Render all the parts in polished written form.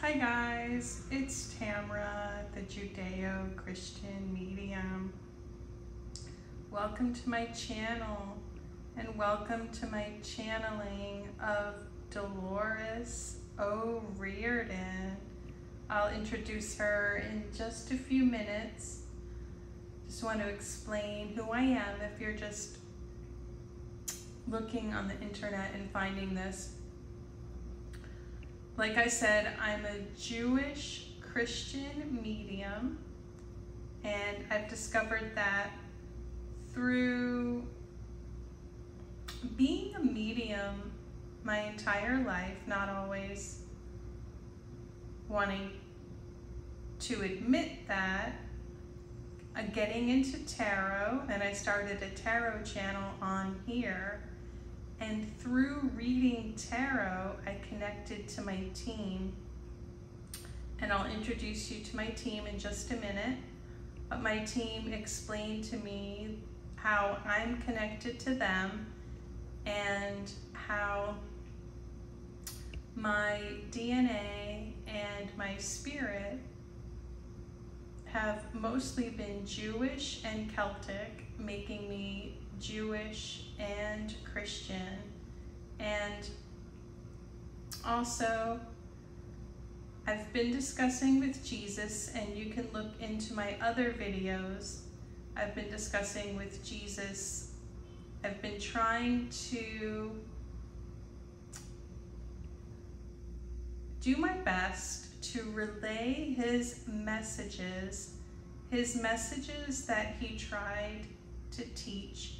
Hi guys, it's Tamara, the Judeo-Christian medium. Welcome to my channel and welcome to my channeling of Dolores O'Riordan. I'll introduce her in just a few minutes. Just want to explain who I am if you're just looking on the internet and finding this. Like I said, I'm a Jewish Christian medium, and I've discovered that through being a medium my entire life, not always wanting to admit that, getting into tarot, and I started a tarot channel on here. And through reading tarot, I connected to my team. And I'll introduce you to my team in just a minute. But my team explained to me how I'm connected to them and how my DNA and my spirit have mostly been Jewish and Celtic, making me Jewish and Christian. And also I've been discussing with Jesus, and you can look into my other videos. I've been discussing with Jesus. I've been trying to do my best to relay his messages that he tried to teach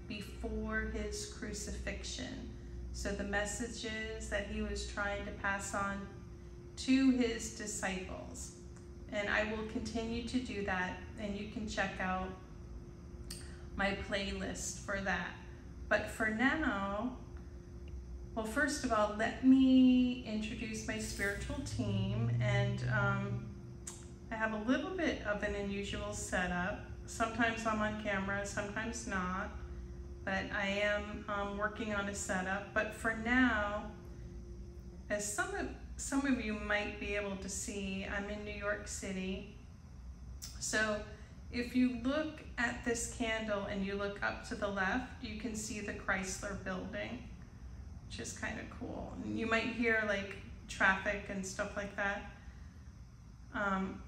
before his crucifixion. So the messages that he was trying to pass on to his disciples. And I will continue to do that, and you can check out my playlist for that. But for now, well, first of all, let me introduce my spiritual team. And I have a little bit of an unusual setup. Sometimes I'm on camera, sometimes not. But I am working on a setup. But for now, as some of you might be able to see, I'm in New York City. So if you look at this candle and you look up to the left, you can see the Chrysler building, which is kind of cool. And you might hear like traffic and stuff like that. And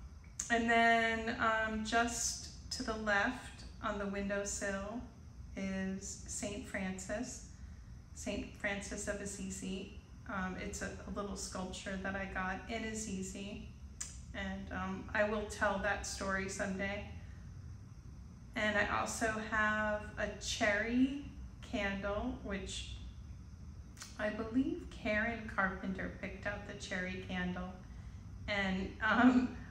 then just to the left on the windowsill is Saint Francis of Assisi. It's a little sculpture that I got in Assisi, and I will tell that story someday. And I also have a cherry candle, which I believe Karen Carpenter picked out the cherry candle, and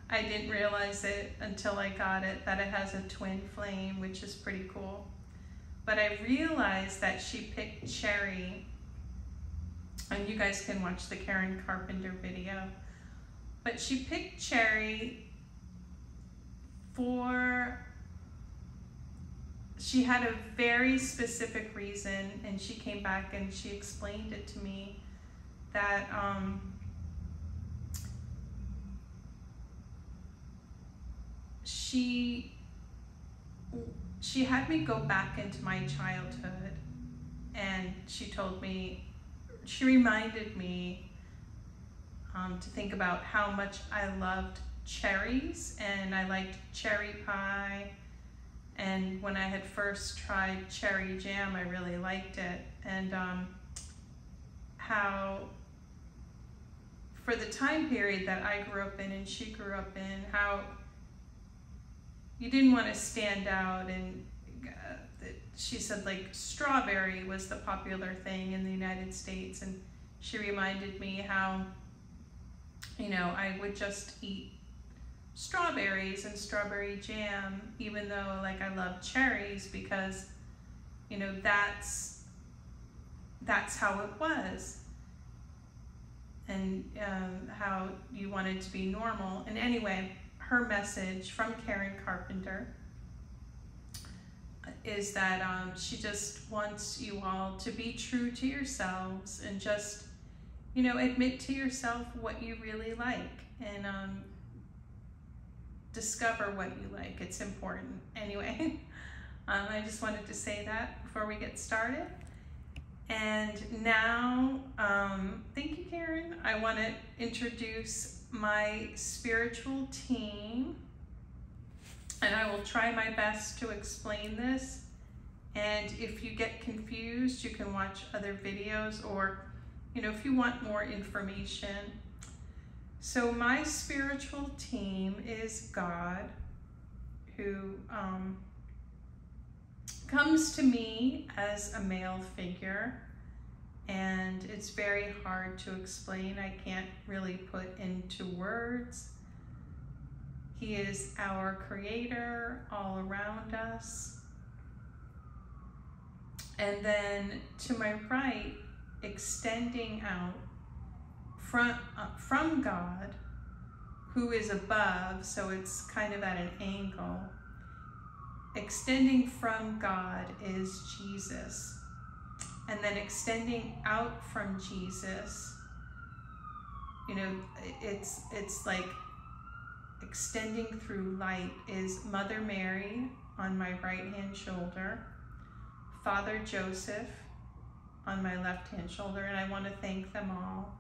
I didn't realize it until I got it, that it has a twin flame, which is pretty cool. But I realized that she picked cherry, and you guys can watch the Karen Carpenter video, but she picked cherry she had a very specific reason, and she came back and she explained it to me, that she had me go back into my childhood, and she reminded me to think about how much I loved cherries, and I liked cherry pie, and when I had first tried cherry jam, I really liked it, and how for the time period that I grew up in and she grew up in, how you didn't want to stand out, and she said like strawberry was the popular thing in the United States, and she reminded me how, you know, I would just eat strawberries and strawberry jam, even though like I love cherries, because, you know, that's how it was, and how you wanted to be normal. And anyway, her message from Karen Carpenter is that she just wants you all to be true to yourselves and just you know, admit to yourself what you really like, and discover what you like. It's important. Anyway, I just wanted to say that before we get started. And now, thank you, Karen. I want to introduce my spiritual team, and I will try my best to explain this. And if you get confused, you can watch other videos, or, you know, if you want more information. So my spiritual team is God, who comes to me as a male figure, and it's very hard to explain. I can't really put into words. He is our creator all around us. And then to my right, extending out from God, who is above, so it's kind of at an angle. Extending from God is Jesus. And then extending out from Jesus, you know, it's like extending through light, is Mother Mary on my right hand shoulder, Father Joseph on my left hand shoulder, and I want to thank them all.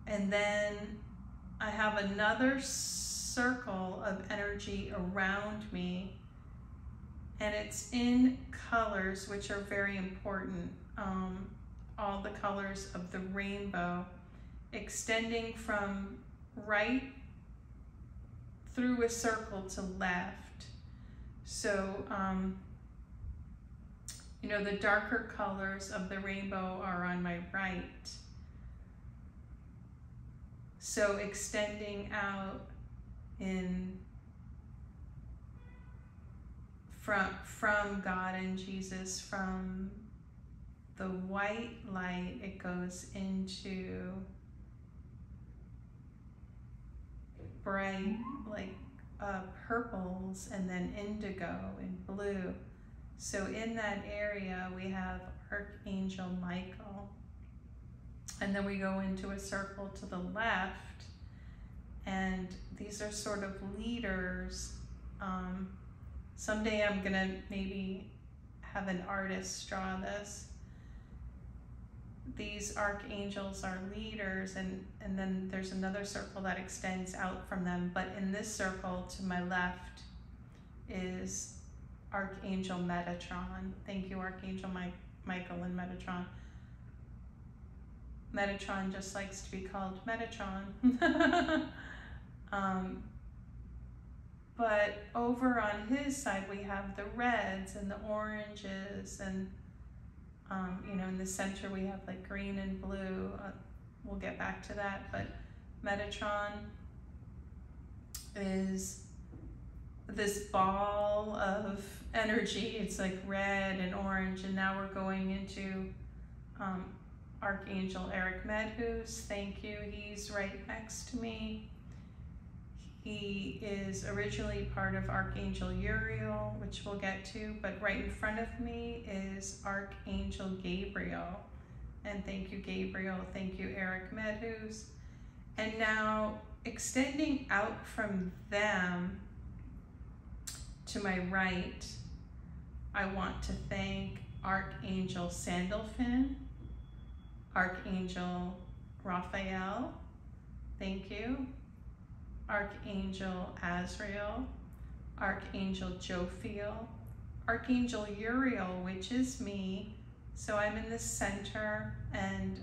And then I have another circle of energy around me, and it's in colors which are very important. All the colors of the rainbow, extending from right through a circle to left. So, you know, the darker colors of the rainbow are on my right. So extending out in from God and Jesus, from the white light, it goes into bright, like purples, and then indigo and blue. So in that area, we have Archangel Michael. And then we go into a circle to the left, and these are sort of leaders. Someday I'm gonna maybe have an artist draw this. These archangels are leaders, and then there's another circle that extends out from them. But in this circle to my left is Archangel Metatron. Thank you, Archangel Michael and Metatron. Metatron just likes to be called Metatron. But over on his side, we have the reds and the oranges, and you know, in the center we have like green and blue. We'll get back to that, but Metatron is this ball of energy. It's like red and orange, and now we're going into Archangel Eric Medhus. Thank you. He's right next to me. He is originally part of Archangel Uriel, which we'll get to, but right in front of me is Archangel Gabriel. And thank you, Gabriel. Thank you, Eric Medhus. And now extending out from them to my right, I want to thank Archangel Sandolphon, Archangel Raphael, thank you, Archangel Azrael, Archangel Jophiel, Archangel Uriel, which is me. So I'm in the center, and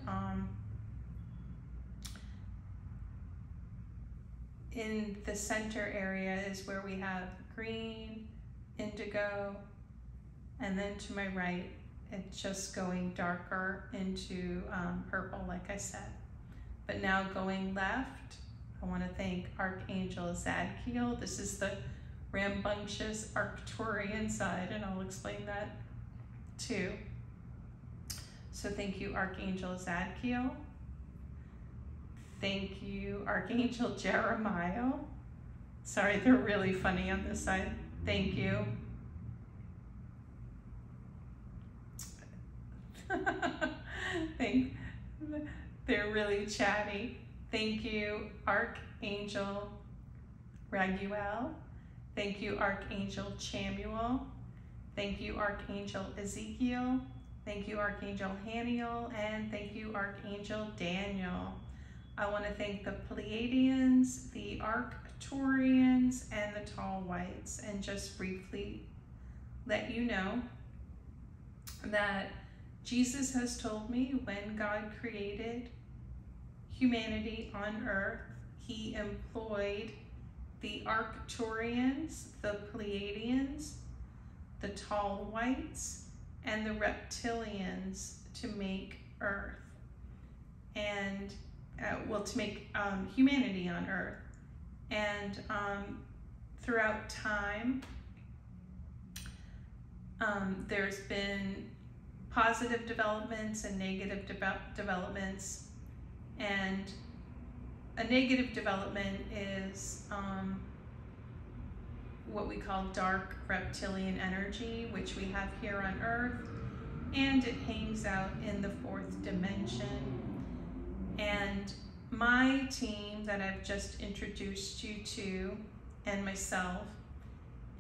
in the center area is where we have green, indigo, and then to my right, it's just going darker into purple, like I said. But now going left, I want to thank Archangel Zadkiel. This is the rambunctious Arcturian side, and I'll explain that too. So thank you, Archangel Zadkiel. Thank you, Archangel Jeremiah. Sorry, they're really funny on this side. Thank you. They're really chatty. Thank you, Archangel Raguel. Thank you, Archangel Chamuel. Thank you, Archangel Ezekiel. Thank you, Archangel Haniel. And thank you, Archangel Daniel. I want to thank the Pleiadians, the Arcturians, and the Tall Whites, and just briefly let you know that Jesus has told me when God created humanity on earth, he employed the Arcturians, the Pleiadians, the Tall Whites, and the Reptilians to make earth, and to make humanity on earth. And throughout time, there's been positive developments and negative developments. And a negative development is what we call dark reptilian energy, which we have here on Earth, and it hangs out in the fourth dimension. And my team that I've just introduced you to, and myself,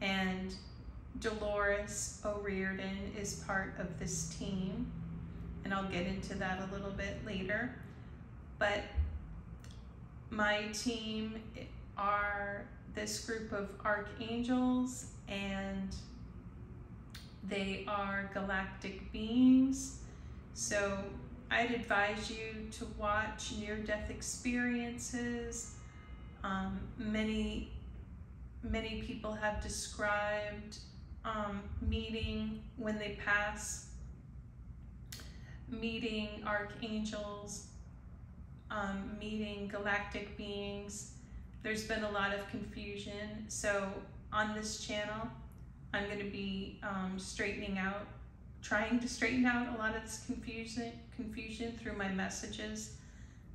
and Dolores O'Riordan is part of this team, and I'll get into that a little bit later. But my team are this group of archangels, and they are galactic beings. So I'd advise you to watch near-death experiences. Many people have described meeting, when they pass, meeting archangels, meeting galactic beings. There's been a lot of confusion. So on this channel, I'm going to be trying to straighten out a lot of this confusion through my messages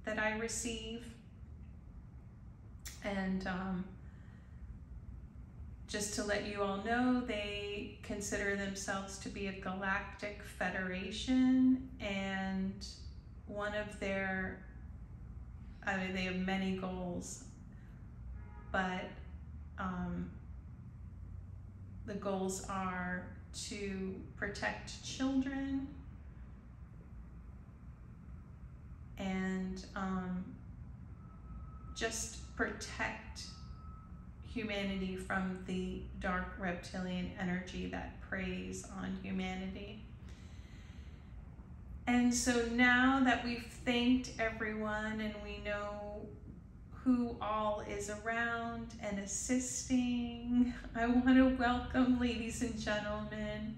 that I receive. And just to let you all know, they consider themselves to be a galactic federation, and one of their, they have many goals, but the goals are to protect children and just protect humanity from the dark reptilian energy that preys on humanity. And so now that we've thanked everyone and we know who all is around and assisting, I want to welcome, ladies and gentlemen,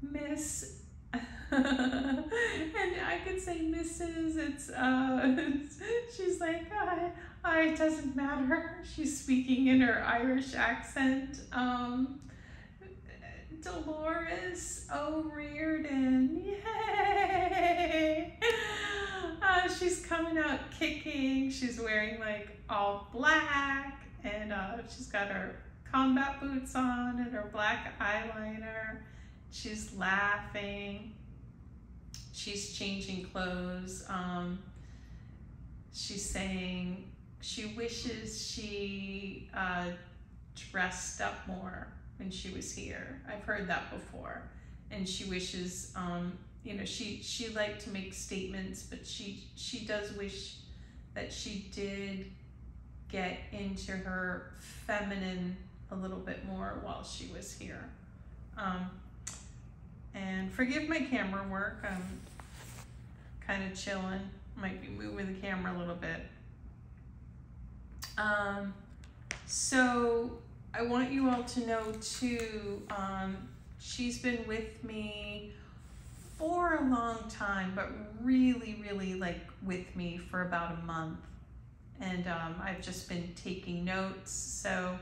Miss, and I could say Mrs., she's like, it doesn't matter. She's speaking in her Irish accent. Dolores O'Riordan, yay! She's coming out kicking. She's wearing like all black, and she's got her combat boots on and her black eyeliner. She's laughing. She's changing clothes. She's saying she wishes she dressed up more when she was here. I've heard that before. And she wishes, she liked to make statements, but she does wish that she did get into her feminine a little bit more while she was here. And forgive my camera work. I'm kind of chilling. Might be moving the camera a little bit. So I want you all to know too, she's been with me for a long time, but really like with me for about a month. And I've just been taking notes. So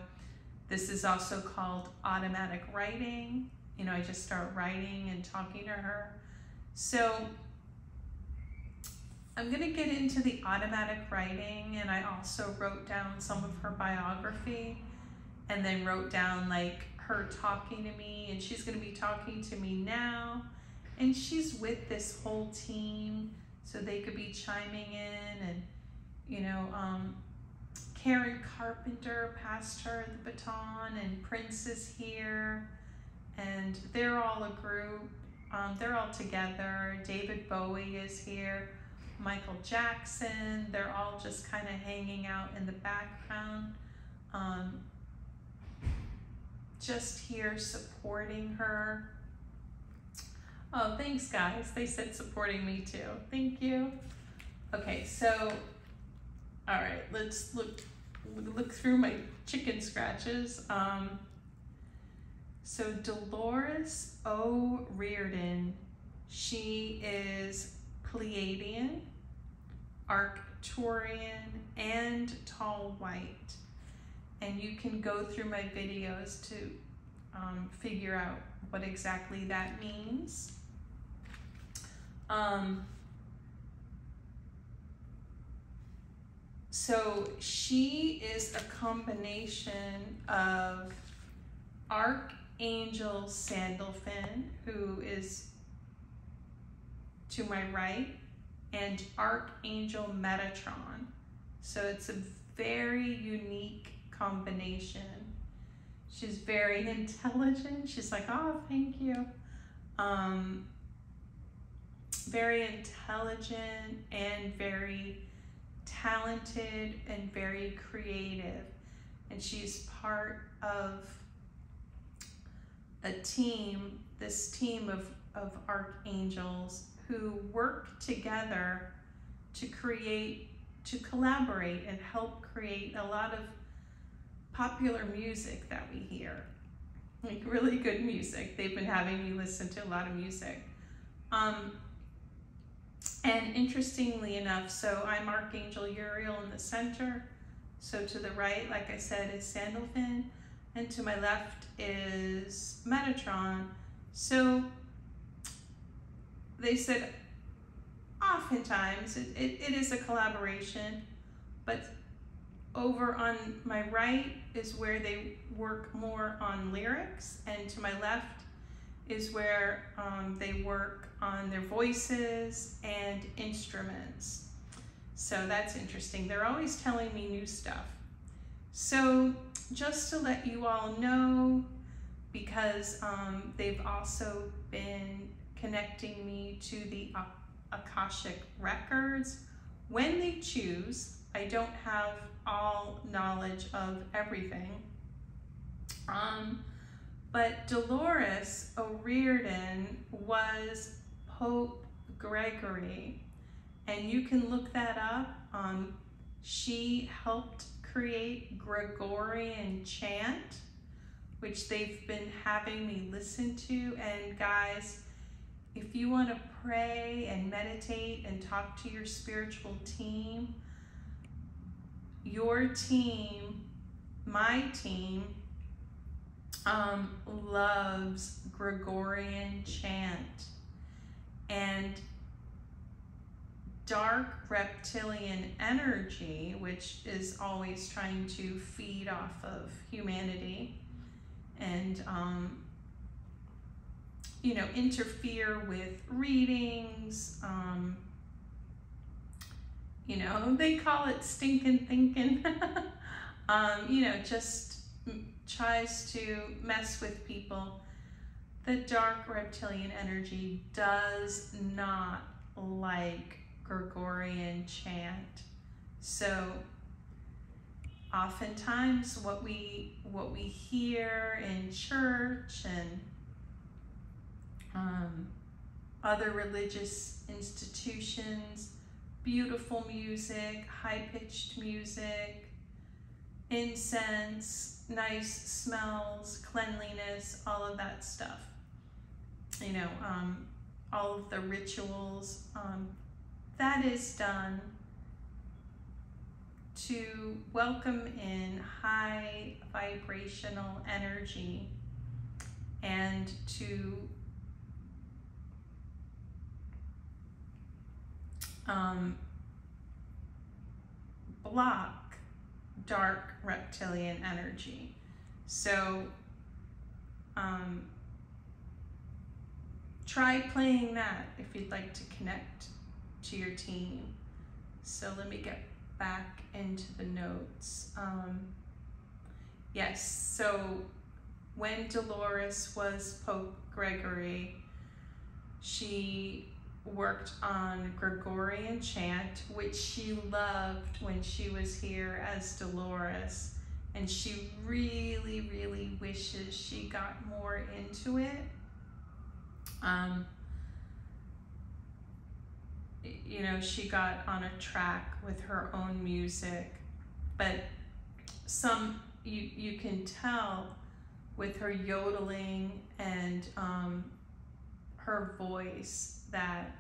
this is also called automatic writing. I just start writing and talking to her. So I'm gonna get into the automatic writing, and I also wrote down some of her biography, and then wrote down like her talking to me, and she's gonna be talking to me now. And she's with this whole team, so they could be chiming in. And, you know, Karen Carpenter passed her the baton, and Prince is here, and they're all a group. They're all together. David Bowie is here. Michael Jackson. They're all just kind of hanging out in the background. Just here supporting her. Oh, thanks guys. They said supporting me too. Thank you. Okay, so, all right, let's look through my chicken scratches. So Dolores O'Riordan, she is Pleiadian, Arcturian, and tall white. And you can go through my videos to figure out what exactly that means. So she is a combination of Archangel Sandolphon, who is to my right, and Archangel Metatron. So it's a very unique combination. She's very intelligent. She's like, oh, thank you. Very intelligent and very talented and very creative. And she's part of a team, this team of archangels who work together to collaborate and help create a lot of popular music that we hear. Like really good music. They've been having me listen to a lot of music. And interestingly enough, so I'm Archangel Uriel in the center. So to the right, like I said, is Sandolphon, and to my left is Metatron. So they said oftentimes it is a collaboration, but over on my right is where they work more on lyrics, and to my left is where they work on their voices and instruments. So that's interesting. They're always telling me new stuff. So just to let you all know, because they've also been connecting me to the Akashic records. When they choose, I don't have all knowledge of everything. But Dolores O'Riordan was Pope Gregory, and you can look that up. She helped create Gregorian chant, which they've been having me listen to. And guys, if you want to pray and meditate and talk to your spiritual team, your team, my team, loves Gregorian chant. And dark reptilian energy, which is always trying to feed off of humanity and you know, interfere with readings. You know, they call it stinking thinking. You know, just tries to mess with people. The dark reptilian energy does not like Gregorian chant. So oftentimes what we hear in church and other religious institutions, beautiful music, high-pitched music, incense, nice smells, cleanliness, all of that stuff. You know, all of the rituals, that is done to welcome in high vibrational energy and to block dark reptilian energy. So try playing that if you'd like to connect to your team. So let me get back into the notes. Yes, so when Dolores was Pope Gregory, she worked on Gregorian chant, which she loved when she was here as Dolores, and she really, really wishes she got more into it. You know, she got on a track with her own music, but you can tell with her yodeling and her voice that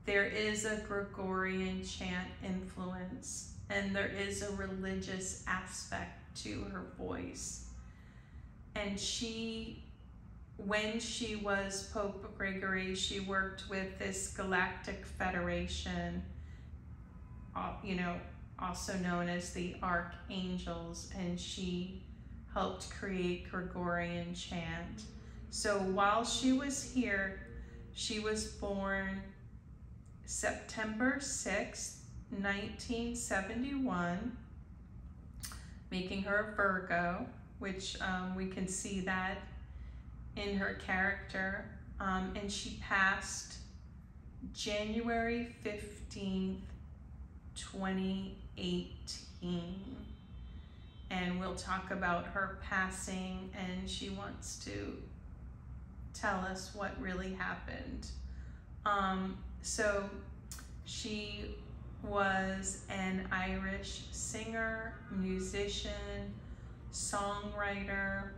there is a Gregorian chant influence, and there is a religious aspect to her voice. And when she was Pope Gregory, she worked with this galactic federation, you know, also known as the Archangels, and she helped create Gregorian chant. So while she was here, she was born September 6th, 1971, making her a Virgo, which we can see that in her character. And she passed January 15th, 2018. And we'll talk about her passing, and she wants to tell us what really happened. So she was an Irish singer, musician, songwriter.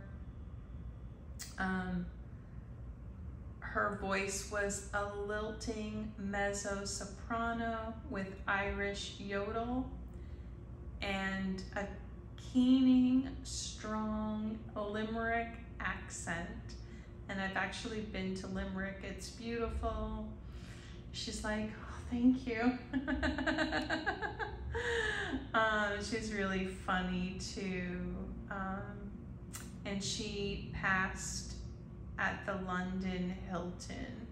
Her voice was a lilting mezzo-soprano with Irish yodel and a keening, strong Limerick accent. And I've actually been to Limerick. It's beautiful. She's like, oh, thank you. She's really funny too. And she passed at the London Hilton.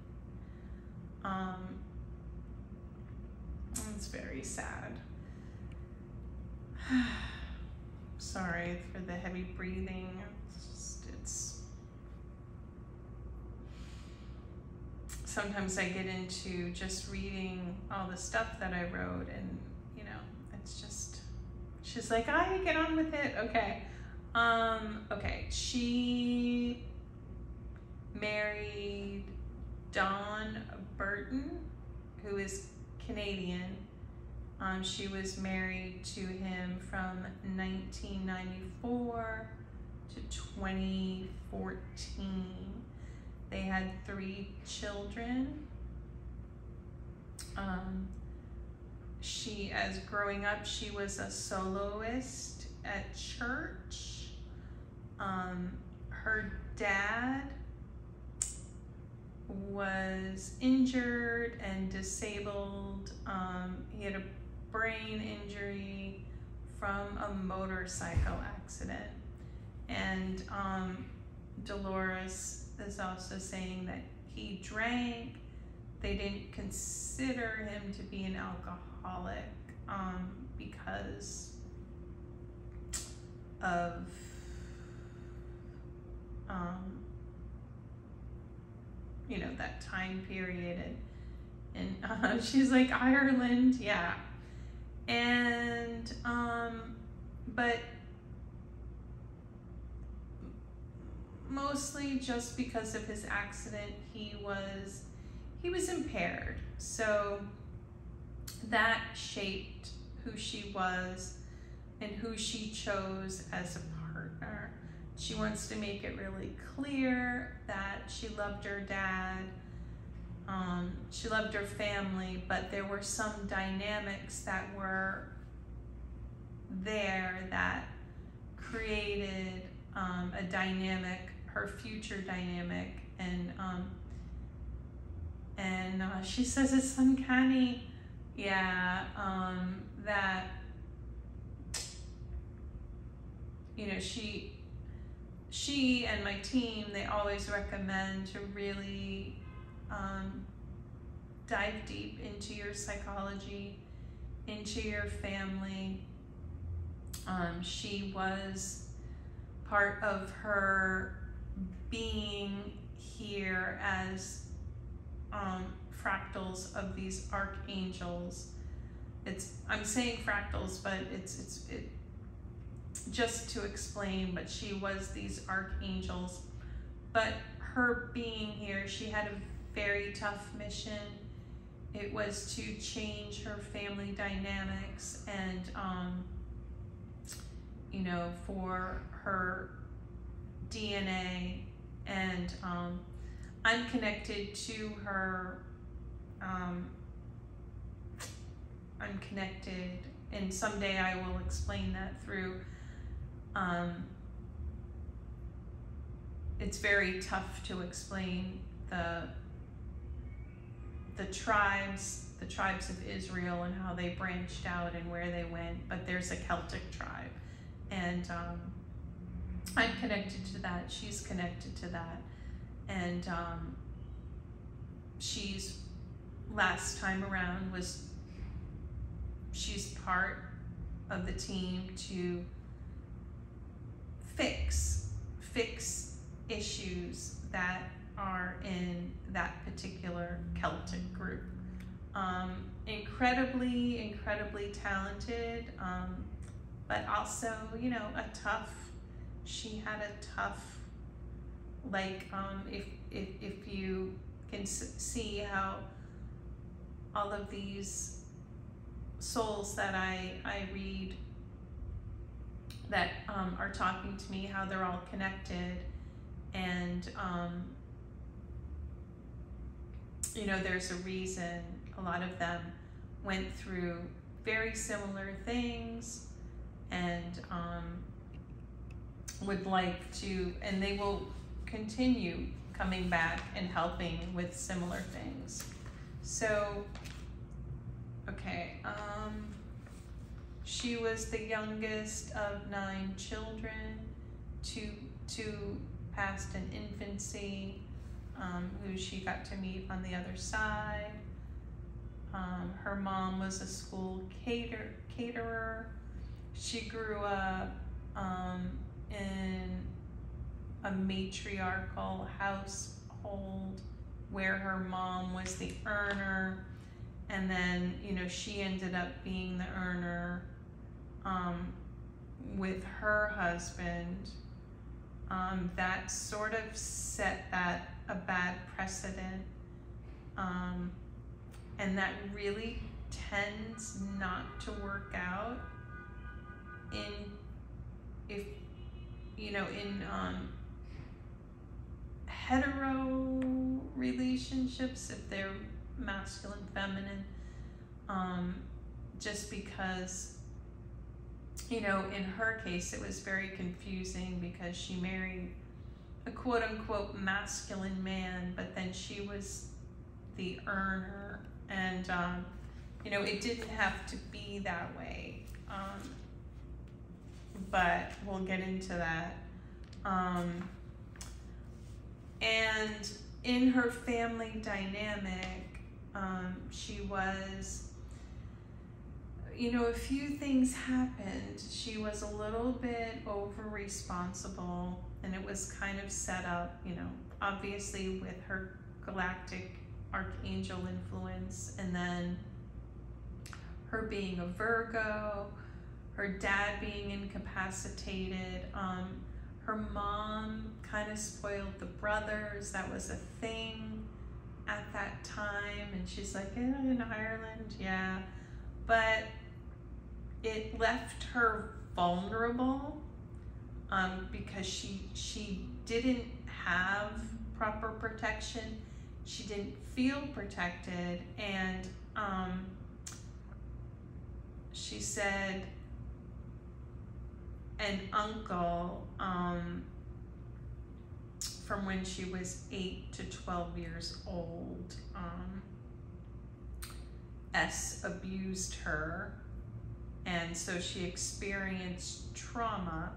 It's very sad. Sorry for the heavy breathing. Sometimes I get into just reading all the stuff that I wrote, and you know, it's just, she's like, I get on with it. Okay. Okay. She married Don Burton, who is Canadian. She was married to him from 1994 to 2014. They had 3 children. As growing up, she was a soloist at church. Her dad was injured and disabled. He had a brain injury from a motorcycle accident. And Dolores is also saying that he drank. They didn't consider him to be an alcoholic because of you know, that time period. And she's like, Ireland, yeah. And but mostly just because of his accident, he was impaired. So that shaped who she was and who she chose as a partner. She wants to make it really clear that she loved her dad, she loved her family, but there were some dynamics that were there that created a dynamic, her future dynamic, and she says it's uncanny, yeah, that, you know, she she and my team, they always recommend to really dive deep into your psychology, into your family. She was part of her being here as fractals of these archangels. I'm saying fractals, but it's just to explain, but she was these archangels. But her being here, she had a very tough mission. It was to change her family dynamics and, you know, for her DNA. And I'm connected to her. I'm connected, and someday I will explain that through. It's very tough to explain the tribes of Israel and how they branched out and where they went, but there's a Celtic tribe, and I'm connected to that. She's connected to that, and she's, last time around, she's part of the team to fix issues that are in that particular Celtic group. Incredibly talented, but also, you know, she had a tough, like, if you can see how all of these souls that I read that are talking to me, how they're all connected, and you know, there's a reason a lot of them went through very similar things, and would like to, and they will continue coming back and helping with similar things. So, okay, she was the youngest of 9 children, two passed in infancy, who she got to meet on the other side. Her mom was a school caterer. She grew up in a matriarchal household where her mom was the earner, and then, you know, she ended up being the earner with her husband. That sort of set a bad precedent, and that really tends not to work out in hetero relationships, if they're masculine, feminine, just because, you know, in her case, it was very confusing because she married a quote-unquote masculine man, but then she was the earner, and you know, it didn't have to be that way, but we'll get into that. And in her family dynamic, she was, you know, a few things happened. She was a little bit over responsible, and it was kind of set up, you know, obviously with her galactic archangel influence, and then her being a Virgo, her dad being incapacitated, her mom kind of spoiled the brothers. That was a thing at that time, and she's like, in Ireland, yeah, but it left her vulnerable, because she didn't have proper protection. She didn't feel protected, and she said an uncle, from when she was 8 to 12 years old, abused her, and so she experienced trauma.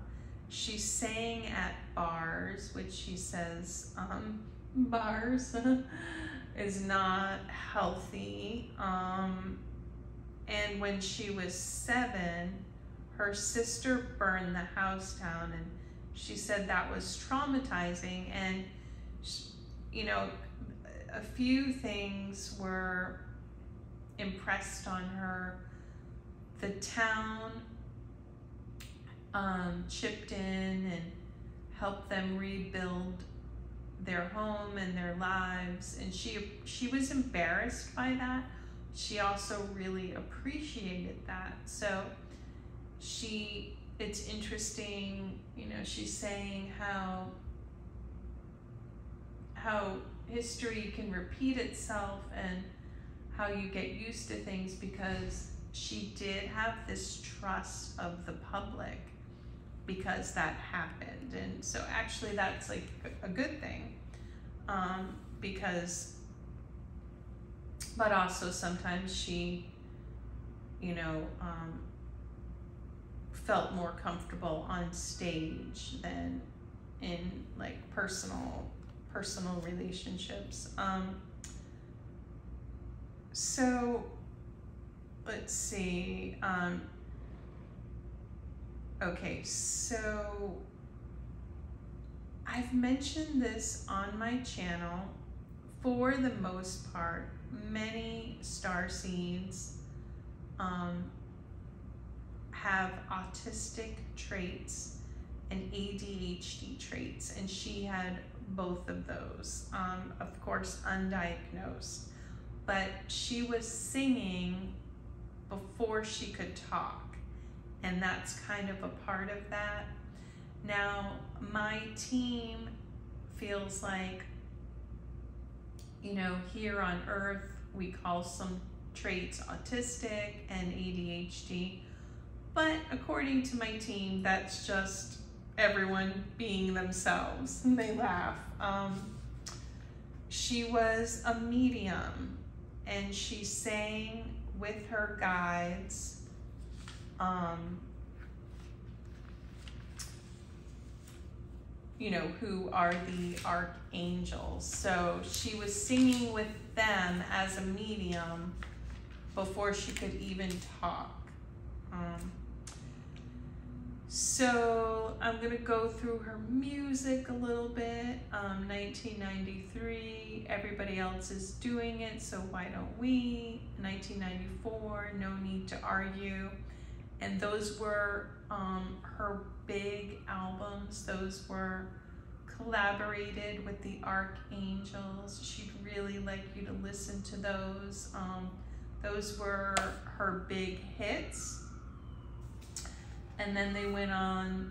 she sang at bars, which she says bars is not healthy. And when she was 7, her sister burned the house down, and she said that was traumatizing. And she, you know, a few things were impressed on her. The town chipped in and helped them rebuild their home and their lives, and she was embarrassed by that. She also really appreciated that. So it's interesting, you know, she's saying how history can repeat itself and how you get used to things, because she did have this trust of the public because that happened. And so actually that's like a good thing, because, but also sometimes she, you know, felt more comfortable on stage than in like personal relationships. So let's see. Okay, so I've mentioned this on my channel. For the most part, many starseeds have autistic traits and ADHD traits, and she had both of those, of course undiagnosed, but she was singing before she could talk, and that's kind of a part of that. Now, my team feels like, you know, here on Earth, we call some traits autistic and ADHD, but according to my team, that's just everyone being themselves, and they laugh. She was a medium, and she sang with her guides, you know, who are the archangels. So she was singing with them as a medium before she could even talk. So I'm gonna go through her music a little bit. 1993, everybody else is doing it, so why don't we? 1994, No Need to Argue. And those were her big albums. Those were collaborated with the archangels. She'd really like you to listen to those. Those were her big hits. And then they went on,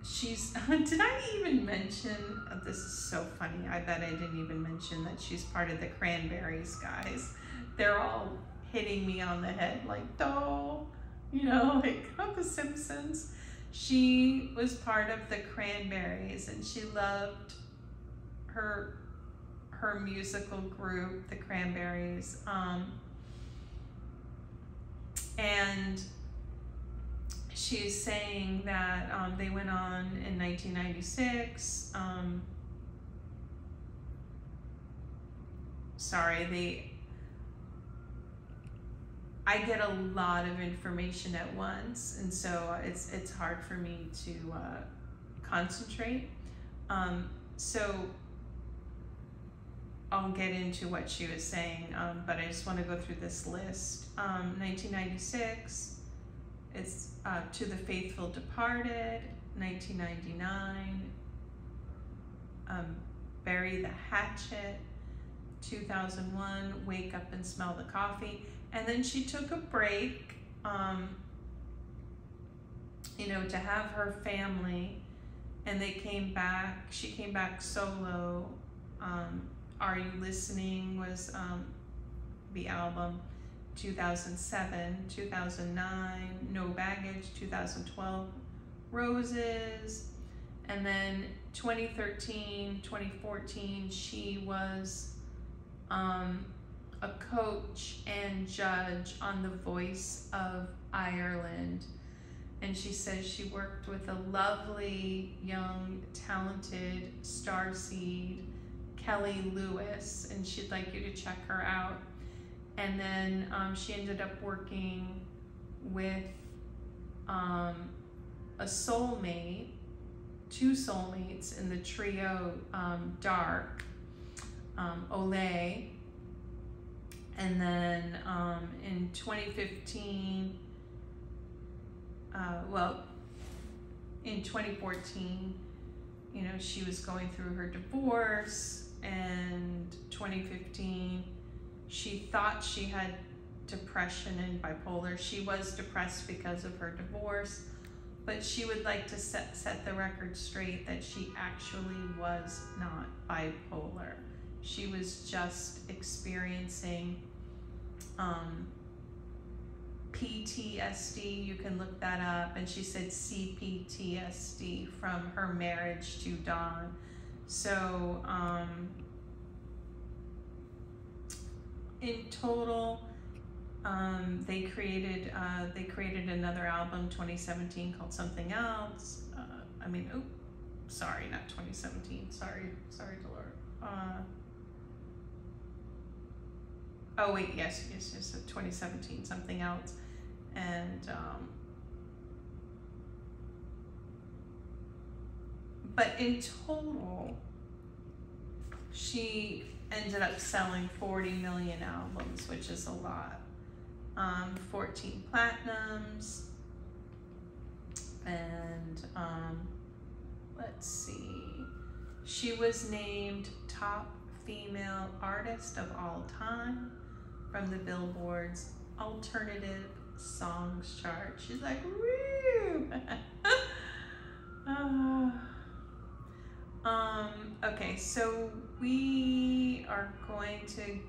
she's, did I even mention, this is so funny, I bet I didn't even mention that she's part of the Cranberries, guys. They're all hitting me on the head like, oh, you know, like, oh, The Simpsons. She was part of the Cranberries, and she loved her musical group, the Cranberries. And she's saying that they went on in 1996. I get a lot of information at once, and so it's hard for me to concentrate. So I'll get into what she was saying, but I just want to go through this list. 1996, it's To the Faithful Departed. 1999, Bury the Hatchet. 2001, Wake Up and Smell the Coffee. And then she took a break, you know, to have her family, and they came back. She came back solo. Are You Listening was the album. 2007, 2009, No Baggage. 2012, Roses. And then 2013, 2014, she was a coach and judge on The Voice of Ireland. And she says she worked with a lovely, young, talented starseed, Kelly Lewis, and she'd like you to check her out. And then she ended up working with a soulmate, two soulmates in the trio Dark, Olay. And then in 2015, in 2014, you know, she was going through her divorce, and 2015, she thought she had depression and bipolar. She was depressed because of her divorce, but she would like to set the record straight that she actually was not bipolar. She was just experiencing PTSD, you can look that up, and she said CPTSD from her marriage to Don. So in total, they created another album 2017 called Something Else. Sorry, not 2017. Sorry, Dolores. Oh wait, yes, 2017, Something Else. And but in total, she ended up selling 40 million albums, which is a lot. 14 platinums, and let's see, she was named top female artist of all time from the Billboard's alternative songs chart. She's like, woo! Okay, so we are going to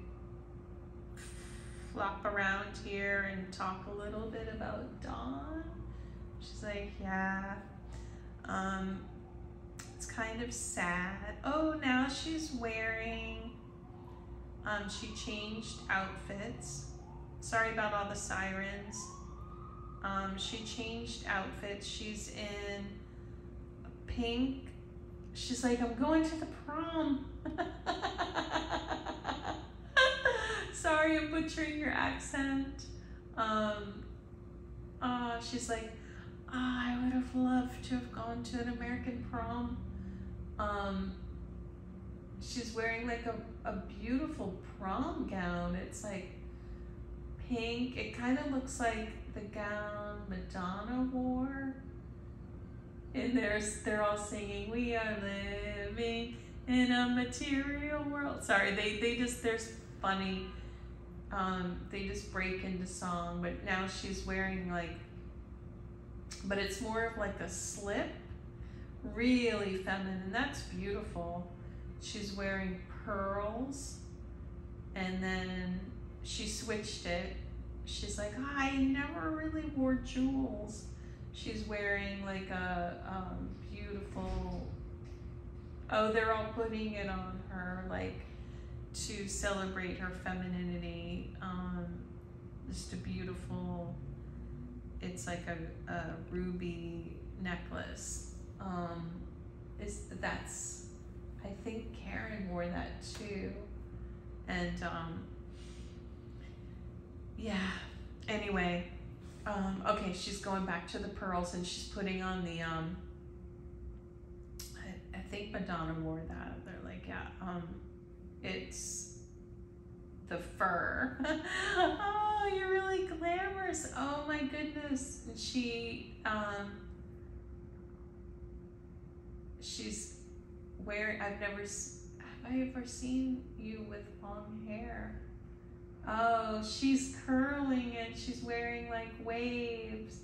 flop around here and talk a little bit about Dawn. She's like, yeah. It's kind of sad. Oh, now she's wearing, she changed outfits. Sorry about all the sirens. She changed outfits. She's in pink. She's like, I'm going to the prom. Sorry, I'm butchering your accent. She's like, I would have loved to have gone to an American prom. She's wearing like a beautiful prom gown. It's like pink. It kind of looks like the gown Madonna wore. And they're all singing, we are living in a material world. Sorry, there's funny, they just break into song, but now she's wearing like, but it's more of like a slip, really feminine. That's beautiful. She's wearing pearls, and then she switched it. She's like, oh, I never really wore jewels. She's wearing like a beautiful, oh, they're all putting it on her like to celebrate her femininity. Just a beautiful, it's like a ruby necklace. That's, I think Karen wore that too. And yeah, anyway. Okay, she's going back to the pearls, and she's putting on the, I think Madonna wore that. They're like, yeah, it's the fur. Oh, you're really glamorous. Oh my goodness. And she's wearing, have I ever seen you with long hair? Oh, she's curling it. She's wearing like waves.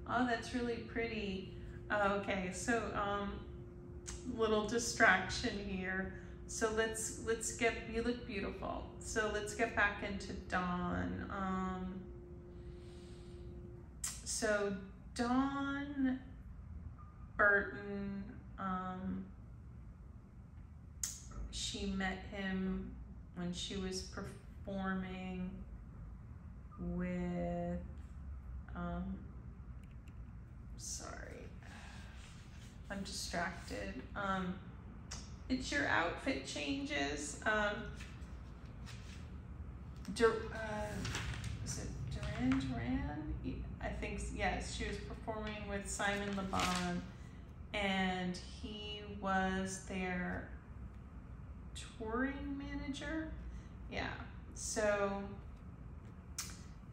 Oh, that's really pretty. Okay, so little distraction here. So let's get, you look beautiful. So let's get back into Dawn. So Dawn Burton, she met him when she was performing with, sorry, I'm distracted. It's your outfit changes. Is it Duran? I think, yes, she was performing with Simon Le Bon, and he was their touring manager. Yeah, so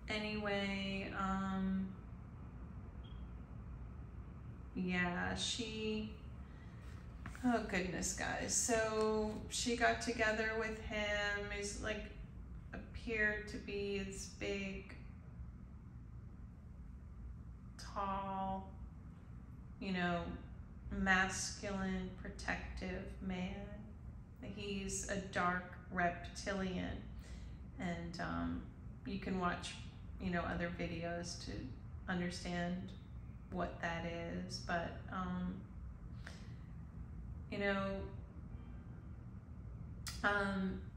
anyway, yeah, oh goodness, guys. So she got together with him. He's like, appeared to be this big, tall, you know, masculine, protective man. He's a dark reptilian, and you can watch, you know, other videos to understand what that is, but you know,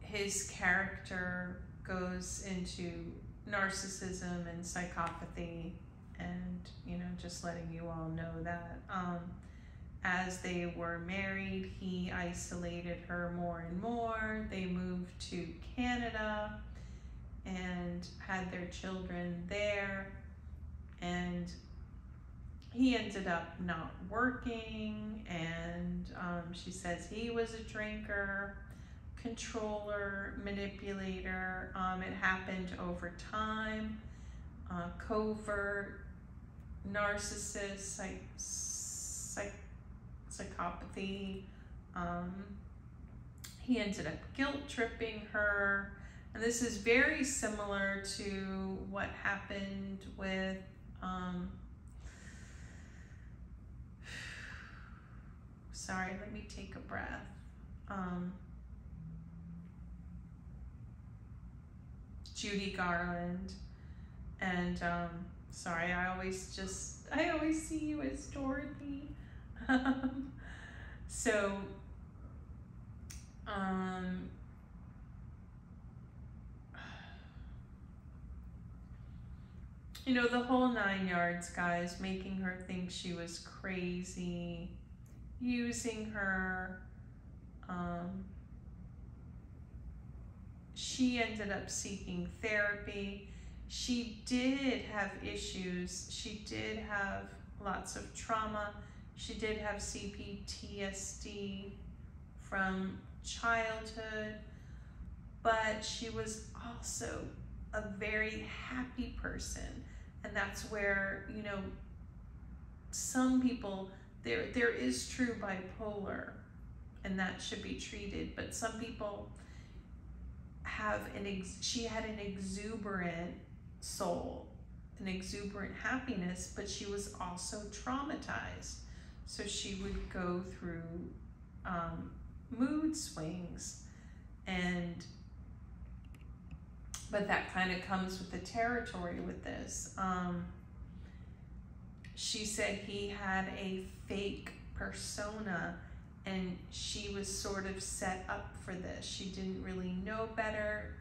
his character goes into narcissism and psychopathy, and, you know, just letting you all know that as they were married, he isolated her more and more. They moved to Canada and had their children there, and he ended up not working, and she says he was a drinker, controller, manipulator. It happened over time. Covert, narcissist, psychopathy. He ended up guilt tripping her, and this is very similar to what happened with sorry, let me take a breath. Judy Garland, and sorry, I always see you as Dorothy. So you know, the whole 9 yards, guys, making her think she was crazy, using her. She ended up seeking therapy. She did have issues. She did have lots of trauma. She did have CPTSD from childhood, but she was also a very happy person. And that's where, you know, some people, there is true bipolar, and that should be treated, but some people have she had an exuberant soul, an exuberant happiness, but she was also traumatized. So she would go through mood swings, but that kind of comes with the territory with this. She said he had a fake persona, and she was sort of set up for this. She didn't really know better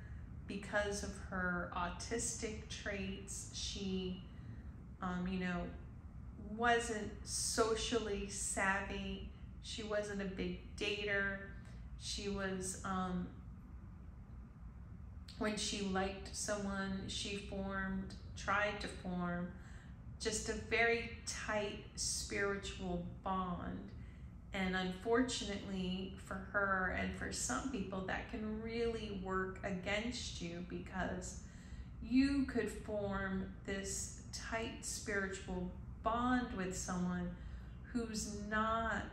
because of her autistic traits. She, you know, wasn't socially savvy. She wasn't a big dater. She was, when she liked someone, she tried to form just a very tight spiritual bond. And unfortunately for her and for some people, that can really work against you, because you could form this tight spiritual bond with someone who's not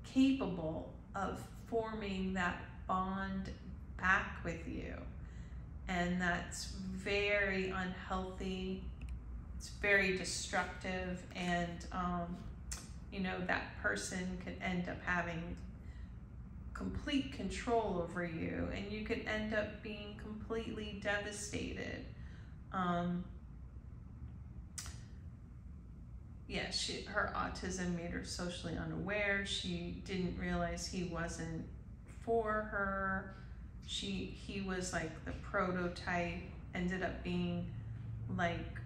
capable of forming that bond back with you. And that's very unhealthy. It's very destructive, and you know, that person could end up having complete control over you, and you could end up being completely devastated. Yeah, her autism made her socially unaware. She didn't realize he wasn't for her. He was like the prototype, ended up being like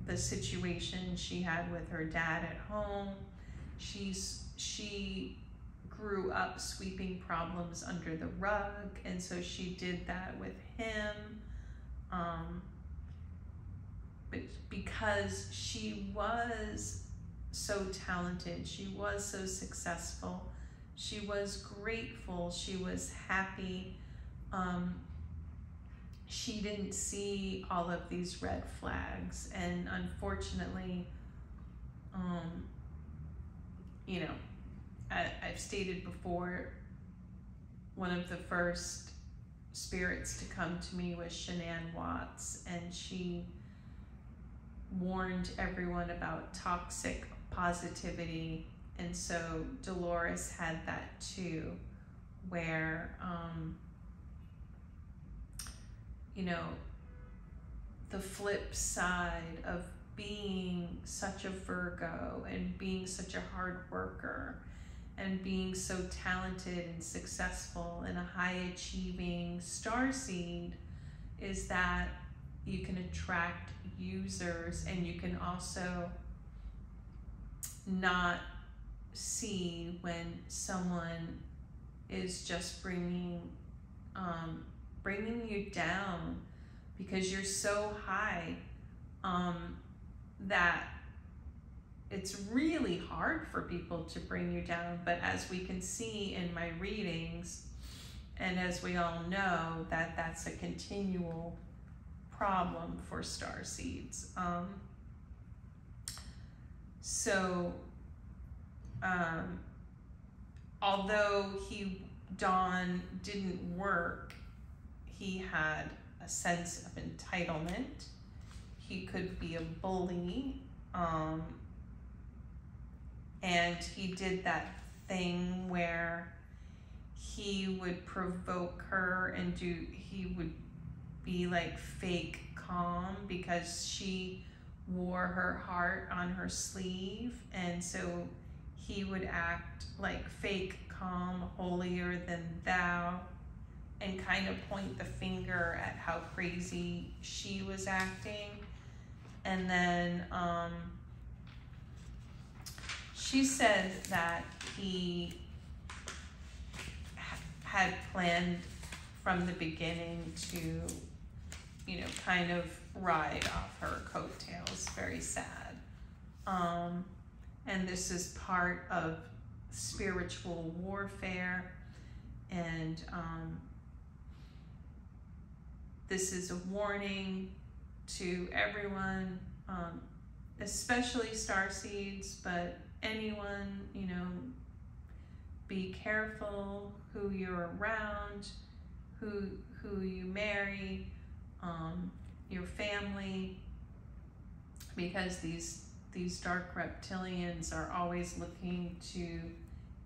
the situation she had with her dad at home. She grew up sweeping problems under the rug, and so she did that with him. But because she was so talented, she was so successful, she was grateful, she was happy, she didn't see all of these red flags. And unfortunately, you know, I've stated before, one of the first spirits to come to me was Shanann Watts, and she warned everyone about toxic positivity. And so Dolores had that too, where, you know, the flip side of being such a Virgo and being such a hard worker and being so talented and successful and a high achieving starseed is that you can attract users, and you can also not see when someone is just bringing you down because you're so high, that it's really hard for people to bring you down. But as we can see in my readings, and as we all know, that's a continual problem for starseeds. Although Dawn didn't work, he had a sense of entitlement. He could be a bully, and he did that thing where he would provoke her and he would be like fake calm because she wore her heart on her sleeve, and so he would act like fake calm, holier than thou, and kind of point the finger at how crazy she was acting. And then she said that he had planned from the beginning to, you know, kind of ride off her coattails. Very sad. And this is part of spiritual warfare, and this is a warning to everyone, especially starseeds, but anyone, you know, be careful who you're around, who you marry, your family, because these dark reptilians are always looking to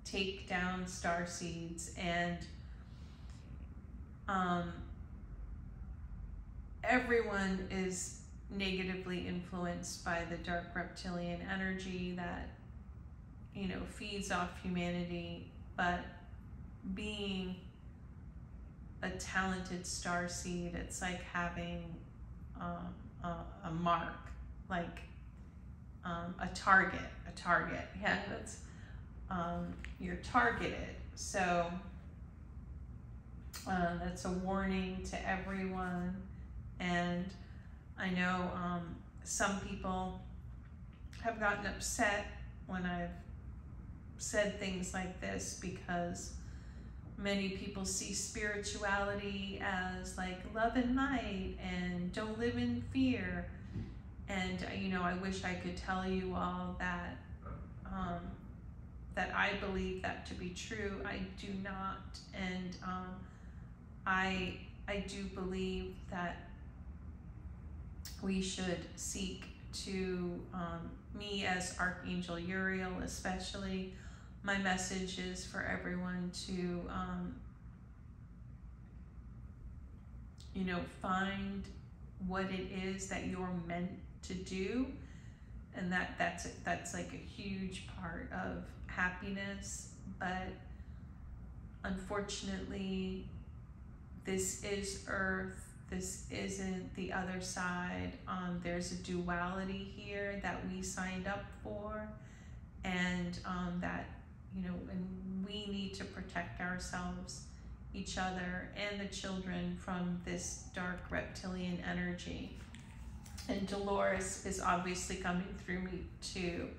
take down starseeds. And everyone is negatively influenced by the dark reptilian energy that, you know, feeds off humanity. But being a talented starseed, it's like having a mark, like a target. Yeah, that's you're targeted. So that's a warning to everyone. And I know some people have gotten upset when I've said things like this, because many people see spirituality as like love and light and don't live in fear. And, you know, I wish I could tell you all that that I believe that to be true. I do not. And I do believe that we should seek to, me as Archangel Uriel especially, my message is for everyone to, you know, find what it is that you're meant to do, and that's like a huge part of happiness. But unfortunately, this is Earth. This isn't the other side. There's a duality here that we signed up for, and that, you know, and we need to protect ourselves, each other, and the children from this dark reptilian energy. And Dolores is obviously coming through me too,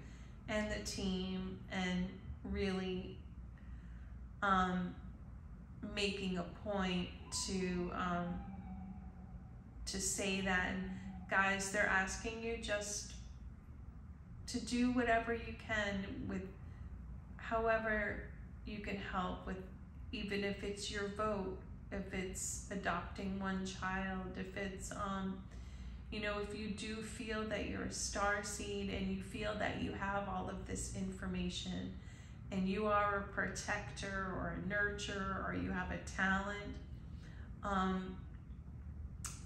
and the team, and really making a point to say that. And guys, they're asking you just to do whatever you can with however you can help with, even if it's your vote, if it's adopting one child, if it's you know, if you do feel that you're a starseed and you feel that you have all of this information and you are a protector or a nurturer, or you have a talent,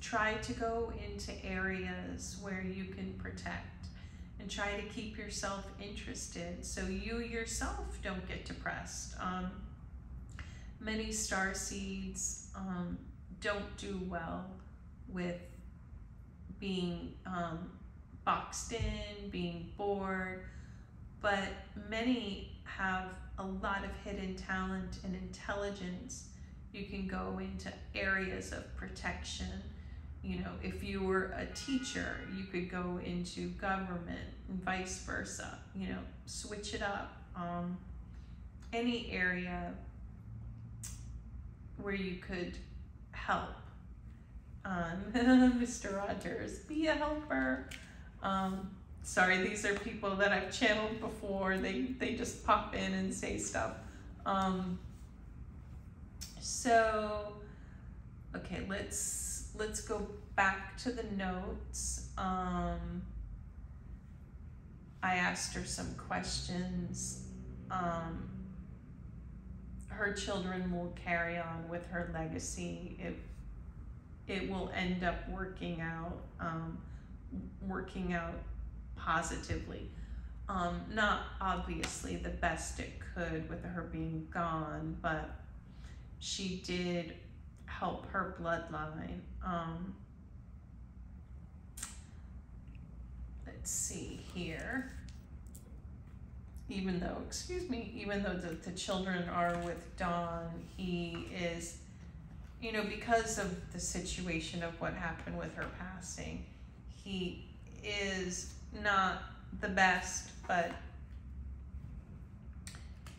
try to go into areas where you can protect and try to keep yourself interested so you yourself don't get depressed. Many starseeds don't do well with being boxed in, being bored, but many have a lot of hidden talent and intelligence. You can go into areas of protection. You know, if you were a teacher, you could go into government and vice versa, you know, switch it up. Any area where you could help. Mr. Rogers, be a helper. Sorry, these are people that I've channeled before. They just pop in and say stuff. So, okay, let's go back to the notes. I asked her some questions. Her children will carry on with her legacy. It will end up working out positively. Not obviously the best it could with her being gone, but she did help her bloodline. Let's see here. Even though the children are with Dawn, he is, you know, because of the situation of what happened with her passing, he is not the best, but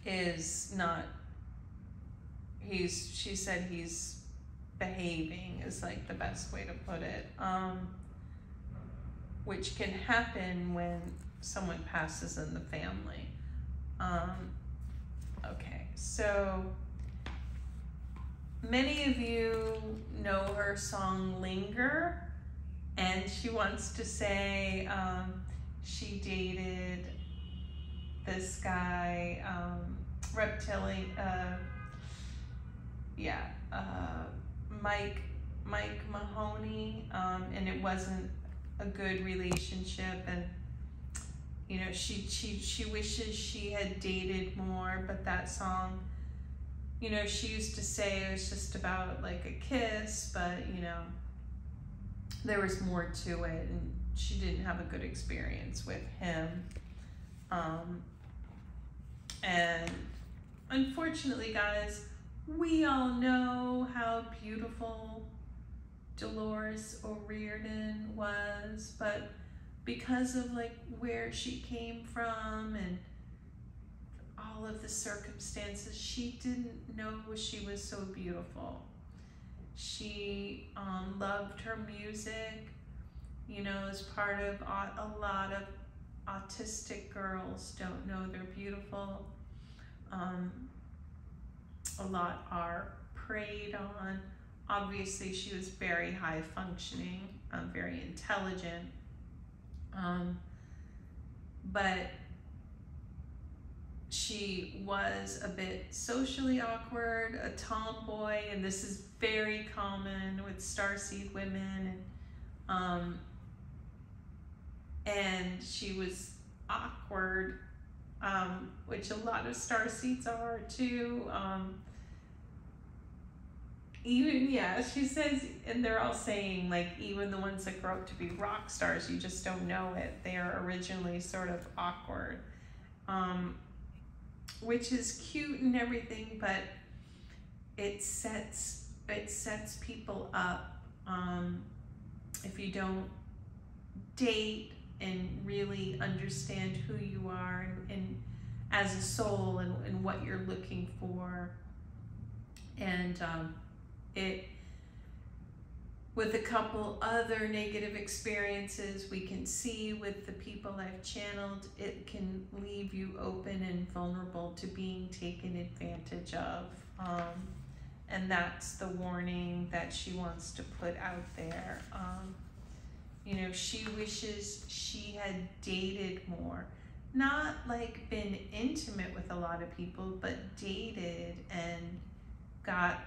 is not, she said he's behaving, is like the best way to put it, which can happen when someone passes in the family. Okay, so many of you know her song Linger, and she wants to say she dated this guy, reptilian, Mike Mahoney, and it wasn't a good relationship, and you know, she wishes she had dated more, but that song, you know, she used to say it was just about like a kiss, but you know, there was more to it, and she didn't have a good experience with him. And unfortunately, guys, we all know how beautiful Dolores O'Riordan was, but because of like where she came from and all of the circumstances, she didn't know she was so beautiful. She loved her music, you know, as part of a lot of autistic girls don't know they're beautiful. A lot are preyed on. Obviously, she was very high functioning, very intelligent, but she was a bit socially awkward, a tomboy, and this is very common with starseed women. And she was awkward, which a lot of starseeds are too. Even, yeah, she says, and they're all saying, like, even the ones that grow up to be rock stars, you just don't know it. They are originally sort of awkward, which is cute and everything, but it sets people up. If you don't date and really understand who you are and as a soul and what you're looking for. And it, with a couple other negative experiences we can see with the people I've channeled, it can leave you open and vulnerable to being taken advantage of. And that's the warning that she wants to put out there. You know, she wishes she had dated more. Not like been intimate with a lot of people, but dated and got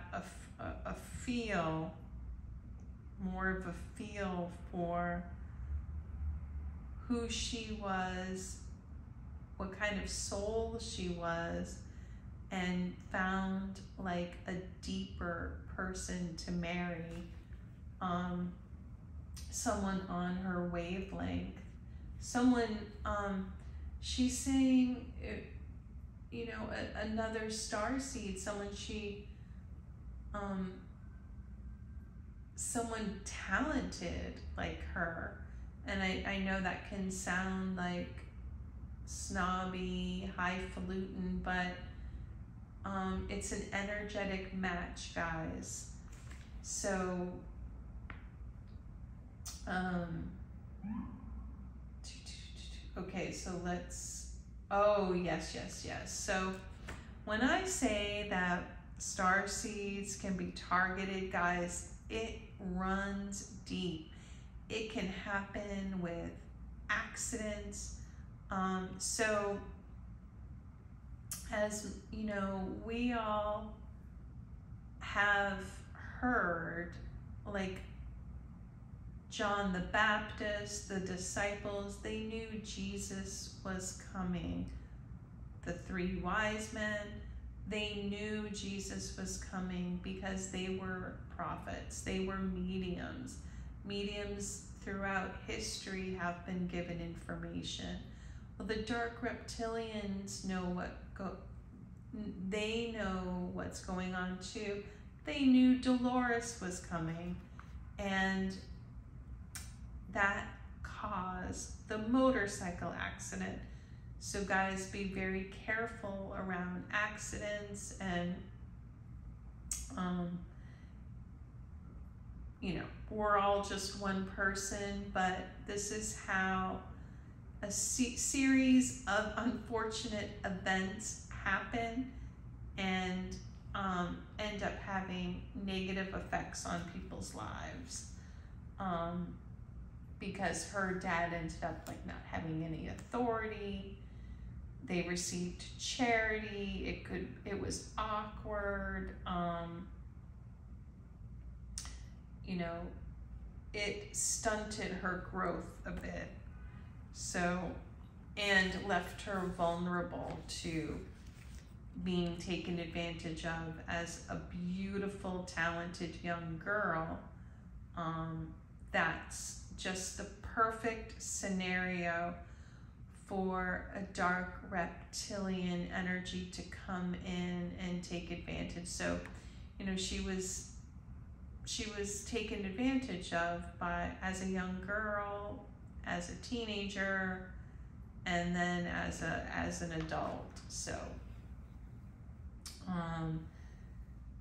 a feel, more of a feel for who she was, what kind of soul she was, and found like a deeper person to marry, someone on her wavelength, someone, she's saying, you know, another starseed, someone someone talented like her. And I know that can sound like snobby, highfalutin, but it's an energetic match, guys. So okay, so let's, oh yes. So when I say that starseeds can be targeted, guys, it runs deep. It can happen with accidents. So as you know, we all have heard, like John the Baptist, the disciples, they knew Jesus was coming. The three wise men, they knew Jesus was coming because they were prophets. They were mediums. Mediums throughout history have been given information. Well, the dark reptilians know they know what's going on too. They knew Dolores was coming, and that caused the motorcycle accident. So guys, be very careful around accidents, and you know, we're all just one person, but this is how a series of unfortunate events happen and end up having negative effects on people's lives. Because her dad ended up like not having any authority. They received charity. It was awkward. You know, it stunted her growth a bit. So, and left her vulnerable to being taken advantage of as a beautiful, talented young girl. That's just the perfect scenario for a dark reptilian energy to come in and take advantage. So, you know, she was taken advantage of as a young girl, as a teenager, and then as an adult. So,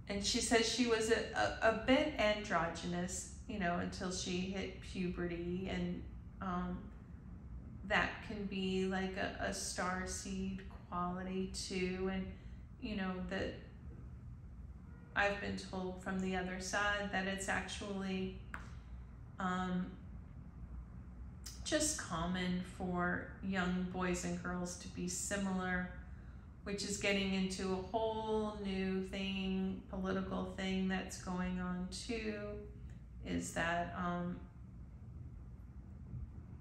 and she says she was a bit androgynous, you know, until she hit puberty, and that can be like a starseed quality too. And you know, that I've been told from the other side that it's actually just common for young boys and girls to be similar, which is getting into a whole new thing, political thing that's going on too, is that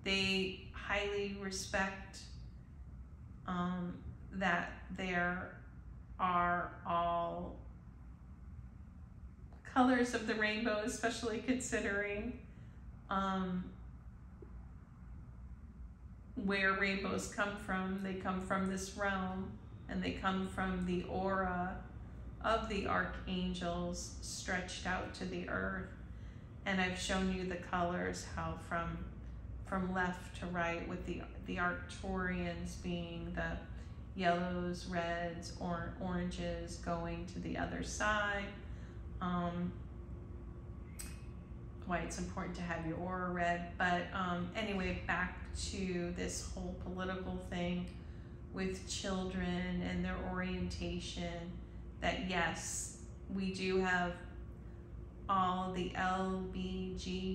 they highly respect that there are all colors of the rainbow, especially considering where rainbows come from. They come from this realm, and they come from the aura of the archangels stretched out to the earth. And I've shown you the colors, how from left to right, with the Arcturians being the yellows, reds, or oranges going to the other side. Why it's important to have your aura read. But anyway, back to this whole political thing with children and their orientation, that yes, we do have all the LGBTQ,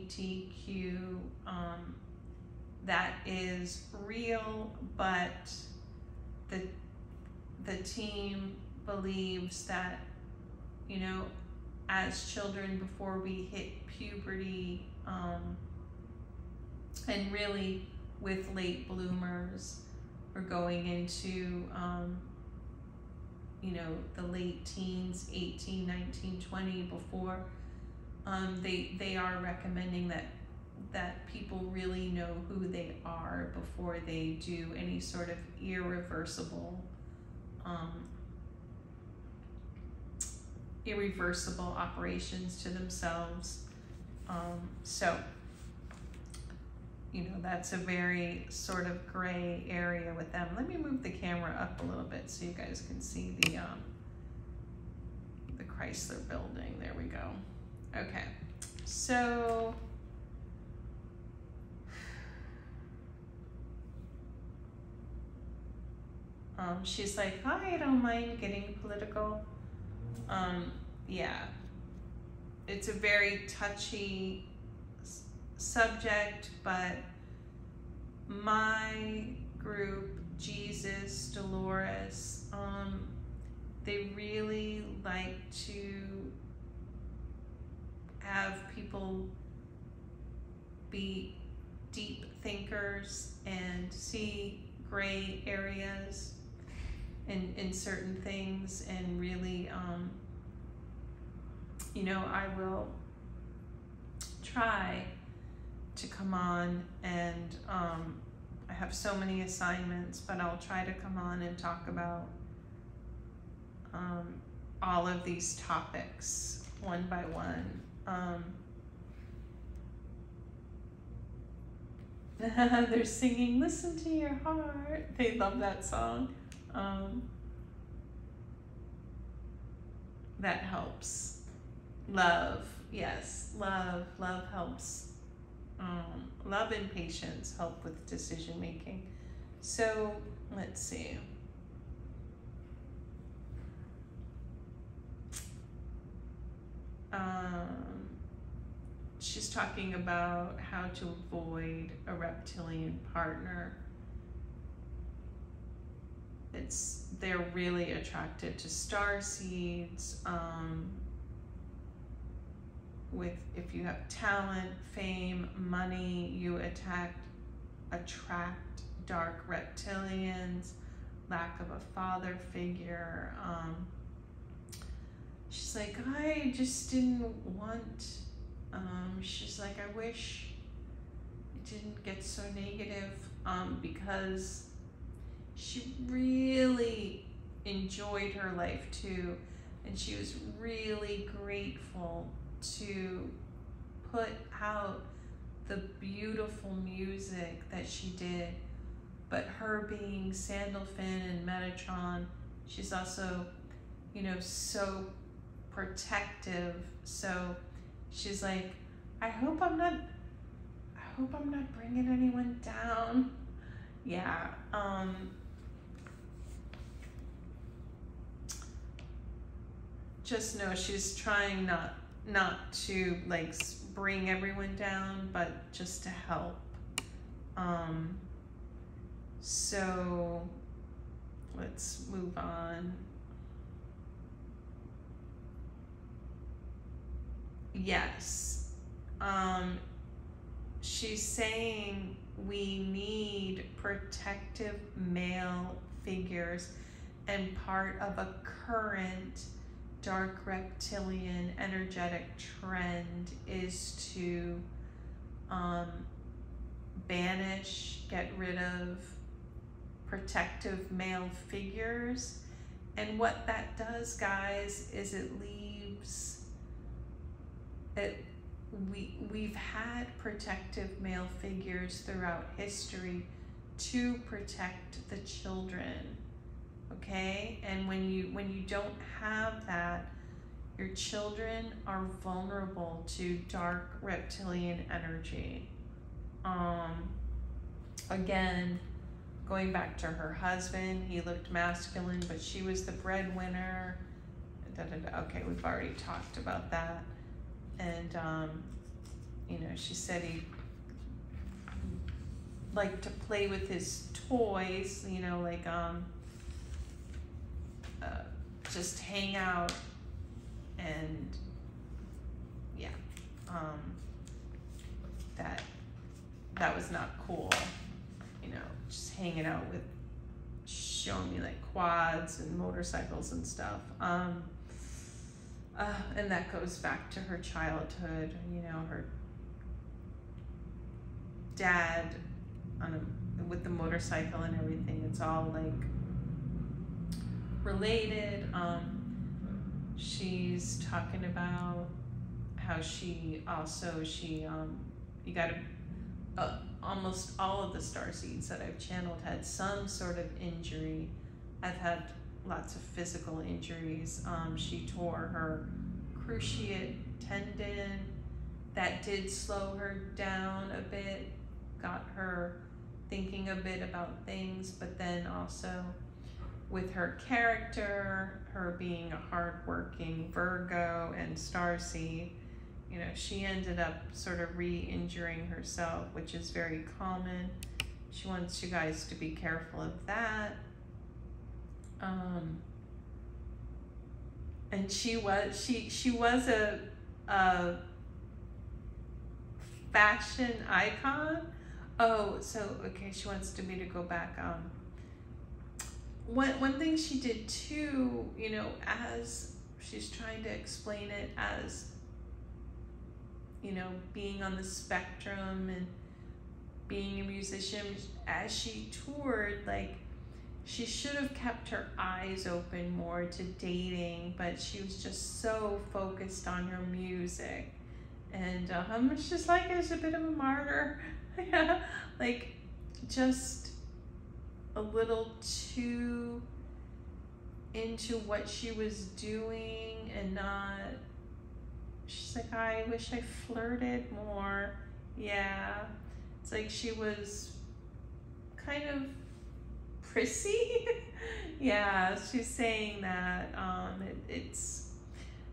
that is real, but the team believes that, you know, as children, before we hit puberty, and really with late bloomers, we're going into, you know, the late teens, 18, 19, 20, before they are recommending that people really know who they are before they do any sort of irreversible operations to themselves. So, you know, that's a very sort of gray area with them. Let me move the camera up a little bit so you guys can see the Chrysler building. There we go. Okay, so she's like, I don't mind getting political. Yeah, it's a very touchy subject, but my group, Jesus, Dolores, they really like to have people be deep thinkers and see gray areas in certain things, and really, you know, I will try to come on and I have so many assignments, but I'll try to come on and talk about all of these topics one by one. They're singing "Listen to Your Heart." They love that song. That helps. Love, yes, love helps. Love and patience help with decision making. So let's see. She's talking about how to avoid a reptilian partner. They're really attracted to star seeds. If you have talent, fame, money, you attract dark reptilians. Lack of a father figure. She's like, I just didn't want. She's like, I wish it didn't get so negative, because she really enjoyed her life too, and she was really grateful to put out the beautiful music that she did. But her being Sandolphon and Metatron, she's also, you know, so protective. So she's like, I hope I'm not bringing anyone down. Yeah. Just know she's trying not to like bring everyone down, but just to help. So let's move on. Yes. She's saying we need protective male figures, and part of a current dark reptilian energetic trend is to banish, get rid of protective male figures. And what that does, guys, is it leaves it. We've had protective male figures throughout history to protect the children, okay? And when you don't have that, your children are vulnerable to dark reptilian energy. Again, going back to her husband, he looked masculine, but she was the breadwinner. Okay, we've already talked about that. And, you know, she said he liked to play with his toys, you know, like, just hang out and, yeah, that was not cool, you know, just hanging out with, showing me like quads and motorcycles and stuff. And that goes back to her childhood, you know, her dad with the motorcycle and everything. It's all like related. She's talking about how you got to, almost all of the starseeds that I've channeled had some sort of injury. I've had lots of physical injuries. She tore her cruciate tendon. That did slow her down a bit, got her thinking a bit about things, but then also with her character, her being a hardworking Virgo and starseed, you know, she ended up sort of re-injuring herself, which is very common. She wants you guys to be careful of that. And she was a fashion icon. Oh, so okay, she wants me to go back. One thing she did too, you know, as she's trying to explain it as, you know, being on the spectrum and being a musician, as she toured, like, she should have kept her eyes open more to dating, but she was just so focused on her music. And it's just like, it's a bit of a martyr. Yeah, like, just a little too into what she was doing and not, she's like, I wish I flirted more. Yeah, it's like she was kind of prissy. Yeah, she's saying that.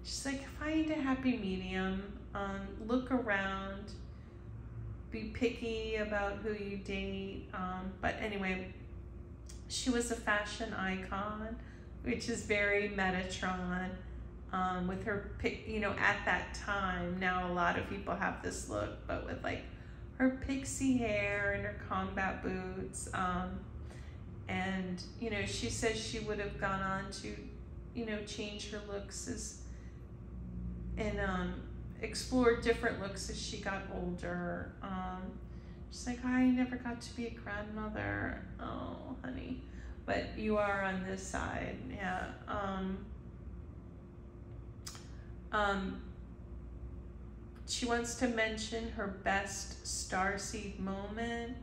She's like, find a happy medium. Look around. Be picky about who you date. But anyway, she was a fashion icon, which is very Metatron. With her, you know, at that time. Now a lot of people have this look, but with like her pixie hair and her combat boots. And, you know, she says she would have gone on to, you know, change her looks and explore different looks as she got older. She's like, I never got to be a grandmother. Oh, honey. But you are on this side, yeah. She wants to mention her best starseed moment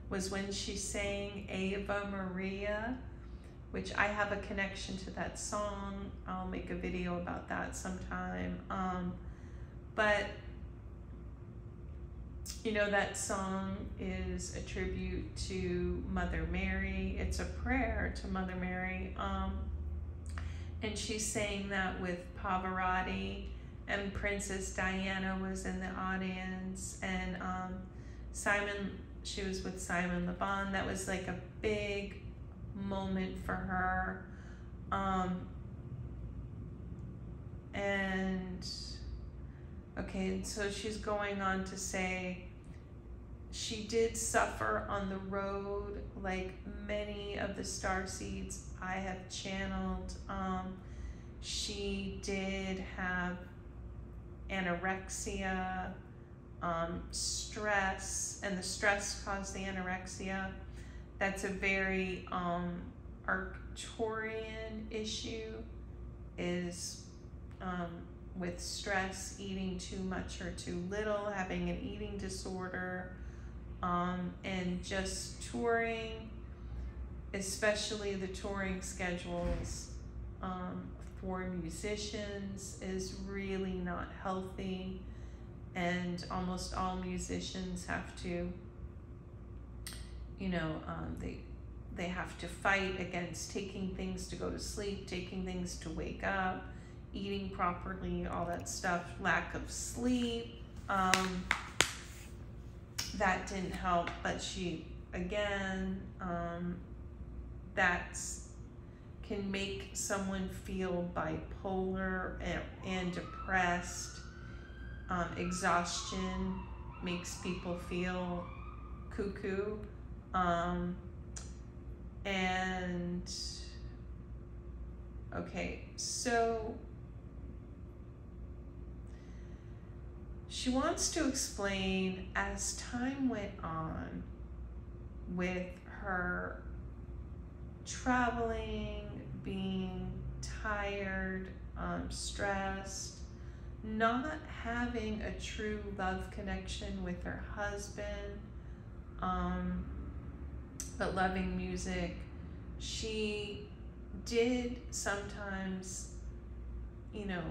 was when she sang Ave Maria, which I have a connection to that song. I'll make a video about that sometime. But, you know, that song is a tribute to Mother Mary. It's a prayer to Mother Mary. And she's saying that with Pavarotti, and Princess Diana was in the audience, and she was with Simon Le Bon. That was like a big moment for her. And okay, so she's going on to say she did suffer on the road like many of the starseeds I have channeled. She did have anorexia, stress, and the stress caused the anorexia. That's a very Arcturian issue, is with stress, eating too much or too little, having an eating disorder, and just touring, especially the touring schedules for musicians is really not healthy, and almost all musicians have to, you know, they have to fight against taking things to go to sleep, taking things to wake up, eating properly, all that stuff, lack of sleep. That didn't help, but she, again, that's can make someone feel bipolar and depressed. Exhaustion makes people feel cuckoo. And okay, so she wants to explain, as time went on with her traveling, being tired, stressed, not having a true love connection with her husband, but loving music, she did sometimes, you know,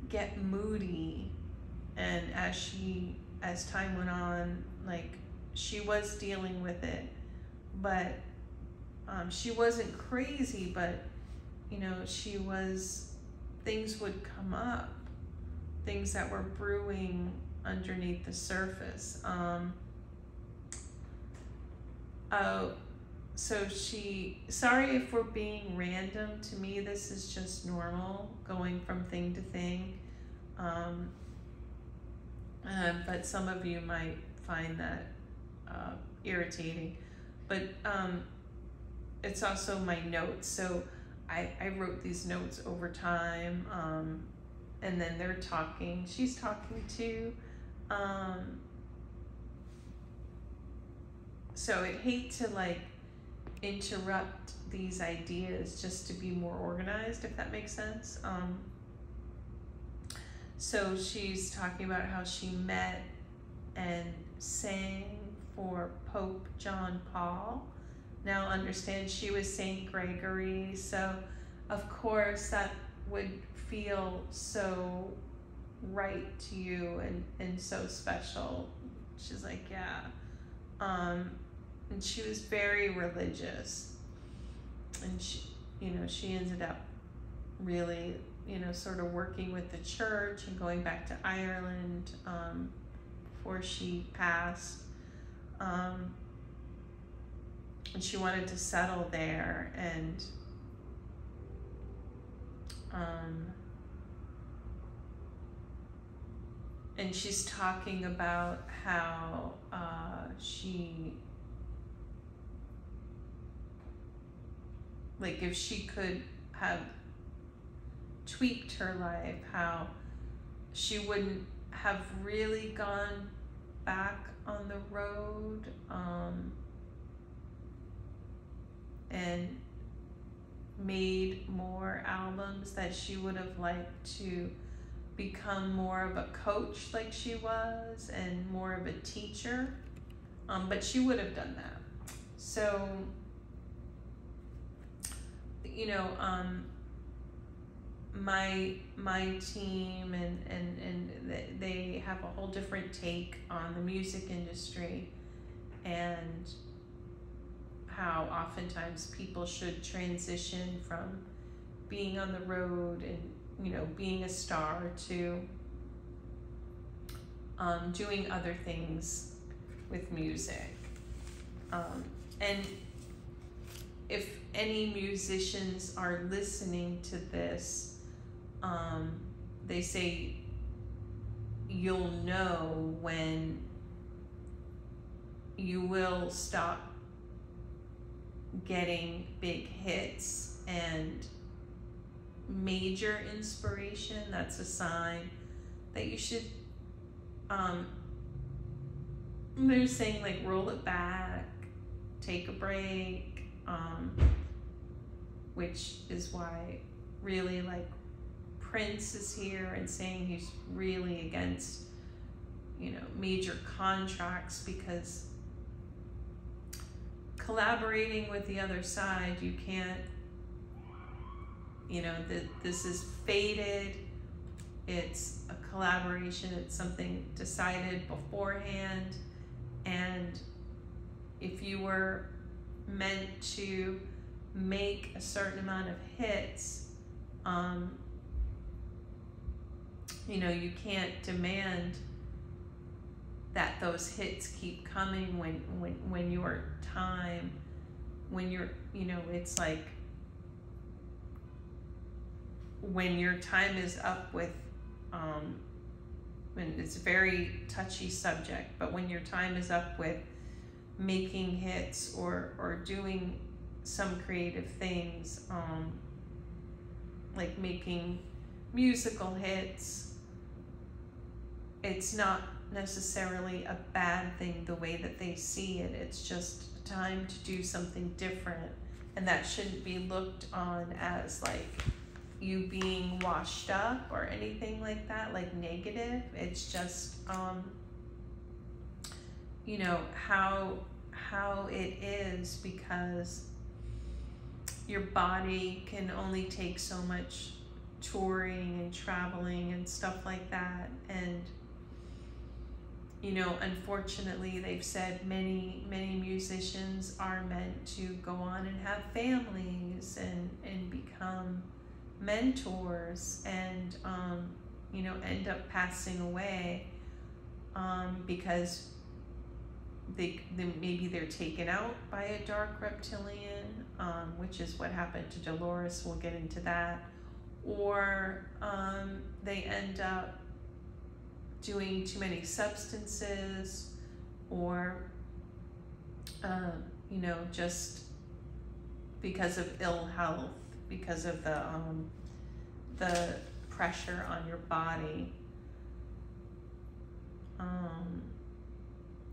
get moody, and as time went on, like, she was dealing with it, but she wasn't crazy, but, you know, things would come up, things that were brewing underneath the surface. So sorry if we're being random. To me, this is just normal, going from thing to thing. But some of you might find that irritating. But it's also my notes. So I wrote these notes over time, and then they're talking. She's talking too. So I'd hate to like interrupt these ideas just to be more organized, if that makes sense. So she's talking about how she met and sang for Pope John Paul. Now understand, she was Saint Gregory, so of course that would feel so right to you and so special. She's like, yeah. And she was very religious, and she ended up really, sort of working with the church and going back to Ireland before she passed. And she wanted to settle there, and she's talking about how she, like, if she could have tweaked her life, how she wouldn't have really gone back on the road, and made more albums, that she would have liked to become more of a coach like she was, and more of a teacher, but she would have done that. So, my team and they have a whole different take on the music industry, and how oftentimes people should transition from being on the road and being a star to doing other things with music. And if any musicians are listening to this, they say you'll know when you will stop getting big hits and major inspiration, that's a sign that you should, they're saying like roll it back, take a break, which is why really like Prince is here and saying he's really against, you know, major contracts, because collaborating with the other side, you can't, you know, this is fated. It's a collaboration. It's something decided beforehand. And if you were meant to make a certain amount of hits, you know, you can't demand that those hits keep coming when your time, when you're, you know, it's like when your time is up with, when it's a very touchy subject, but when your time is up with making hits or doing some creative things, like making musical hits, it's not necessarily a bad thing the way that they see it. It's just time to do something different, and that shouldn't be looked on as like you being washed up or anything like that, like negative. It's just you know, how it is, because your body can only take so much touring and traveling and stuff like that. And you know, unfortunately, they've said many musicians are meant to go on and have families and become mentors, and you know, end up passing away because maybe they're taken out by a dark reptilian, which is what happened to Dolores. We'll get into that. Or they end up doing too many substances, or you know, just because of ill health, because of the pressure on your body.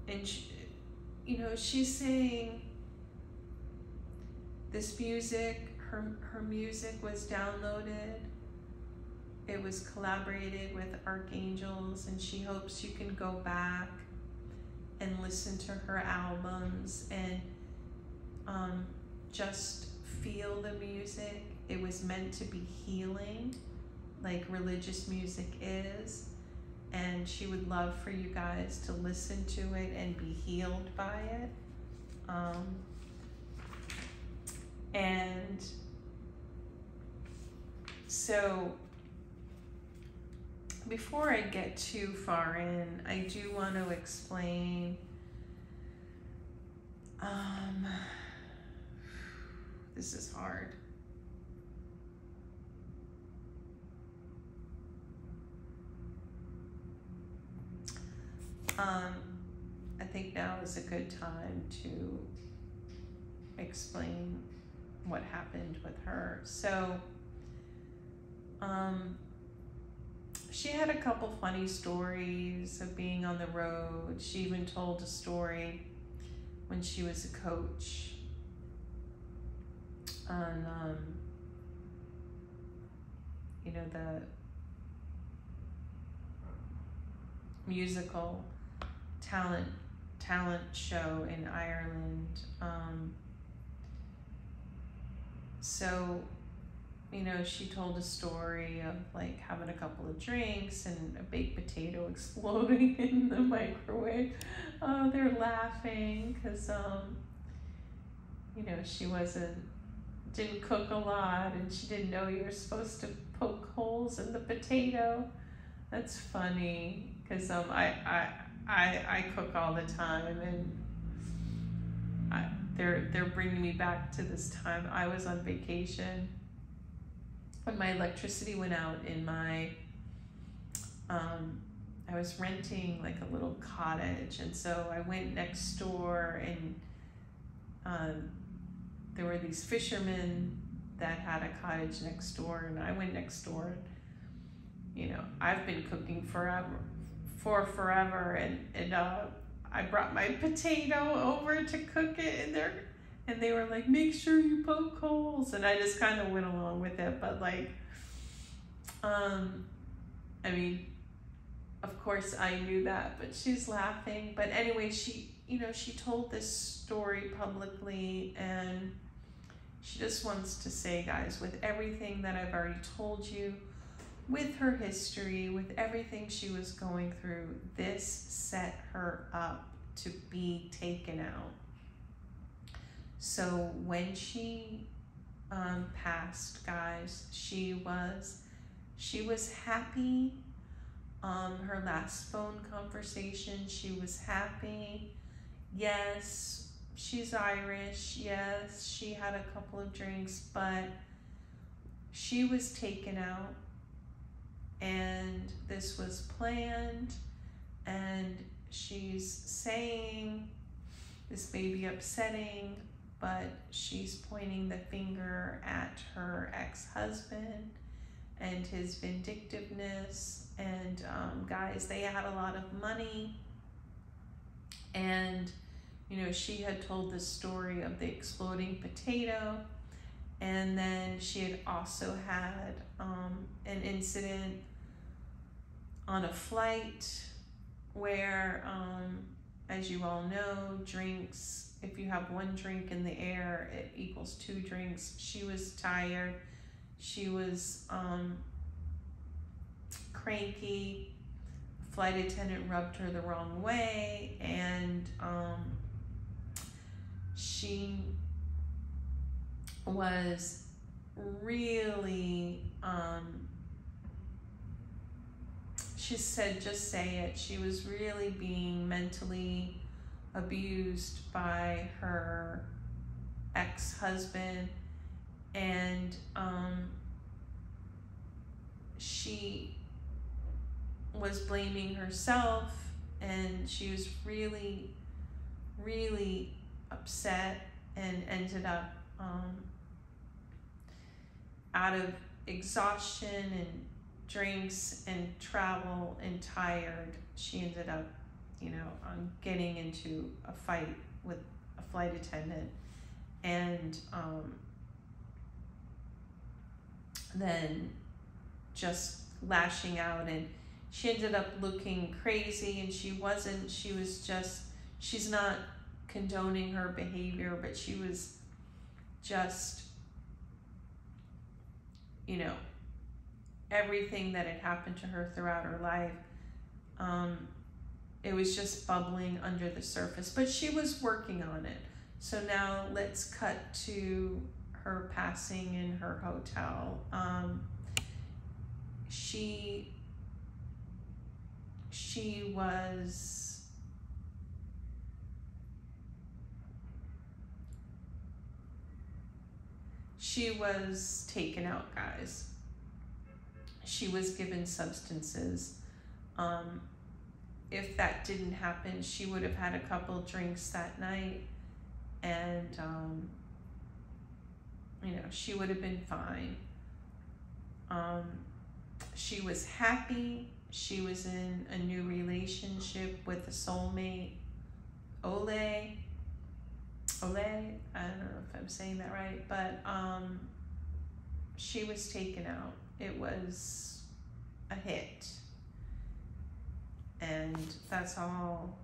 And she, you know, she's saying this music, her music was downloaded. It was collaborated with archangels, and she hopes you can go back and listen to her albums and just feel the music. It was meant to be healing, like religious music is, and she would love for you guys to listen to it and be healed by it. And so before I get too far in, I do want to explain, this is hard. I think now is a good time to explain what happened with her. So, she had a couple funny stories of being on the road. She even told a story when she was a coach on, you know, the musical talent show in Ireland. So, you know, she told a story of like having a couple of drinks and a baked potato exploding in the microwave. Oh, they're laughing because, you know, she didn't cook a lot, and she didn't know you were supposed to poke holes in the potato. That's funny because I cook all the time, and they're bringing me back to this time. I was on vacation when my electricity went out in my, I was renting like a little cottage, and so I went next door, and there were these fishermen that had a cottage next door, and I went next door, and you know, I've been cooking forever, and I brought my potato over to cook it, and they were like, make sure you poke holes, and I just kind of went along with it. But like, I mean, of course I knew that, but she's laughing. But anyway, she told this story publicly, and she just wants to say, guys, with everything that I've already told you, with her history, with everything she was going through, this set her up to be taken out. So when she passed, guys, she was happy. Her last phone conversation, she was happy. Yes, she's Irish. Yes, she had a couple of drinks, but she was taken out, and this was planned. And she's saying, this may be upsetting, but she's pointing the finger at her ex-husband and his vindictiveness. And guys, they had a lot of money, and you know, she had told the story of the exploding potato, and then she had also had an incident on a flight where, as you all know, drinks, if you have one drink in the air, it equals 2 drinks. She was tired. She was cranky. Flight attendant rubbed her the wrong way, and she was really, she said, just say it, she was really being mentally abused by her ex-husband, and she was blaming herself, and she was really, really upset, and ended up out of exhaustion and drinks and travel and tired, she ended up, you know, getting into a fight with a flight attendant, and then just lashing out, and she ended up looking crazy, and she wasn't. She was just, she's not condoning her behavior, but she was just, you know, everything that had happened to her throughout her life, it was just bubbling under the surface, but she was working on it. So now let's cut to her passing in her hotel. She was taken out, guys. She was given substances. If that didn't happen, she would have had a couple drinks that night, and you know, she would have been fine. She was happy. She was in a new relationship with a soulmate, Ole, I don't know if I'm saying that right, but she was taken out. It was a hit. And that's all.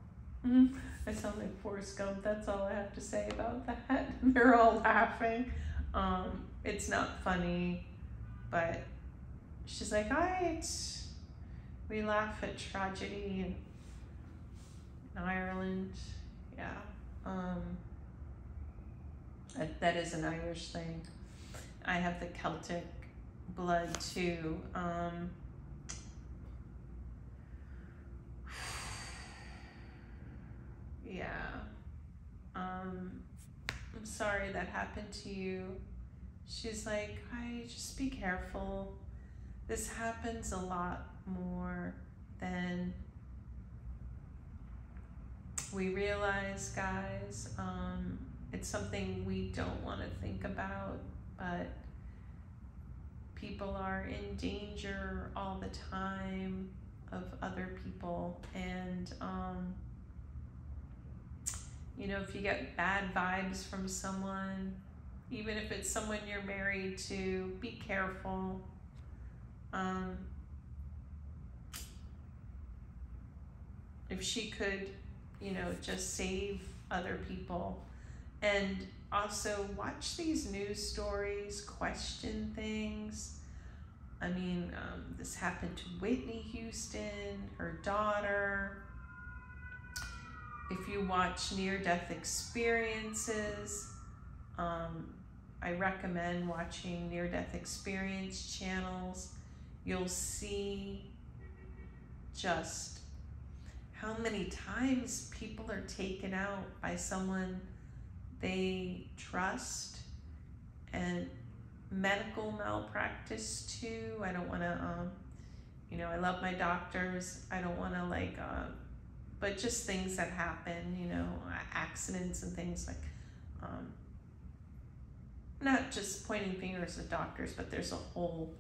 I sound like Forrest Gump. That's all I have to say about that. They're all laughing. It's not funny, but she's like, we laugh at tragedy in Ireland. Yeah. That is an Irish thing. I have the Celtic blood too. Yeah. I'm sorry that happened to you. She's like, just be careful. This happens a lot more than we realize, guys. It's something we don't want to think about, but people are in danger all the time of other people. And, you know, if you get bad vibes from someone, even if it's someone you're married to, be careful. If she could, you know, just save other people. And also watch these news stories, question things. I mean, this happened to Whitney Houston, her daughter. If you watch near-death experiences, I recommend watching near-death experience channels. You'll see just how many times people are taken out by someone they trust, and medical malpractice too. I don't want to, you know, I love my doctors. I don't want to like, but just things that happen, you know, accidents and things like, not just pointing fingers at doctors, but there's a whole,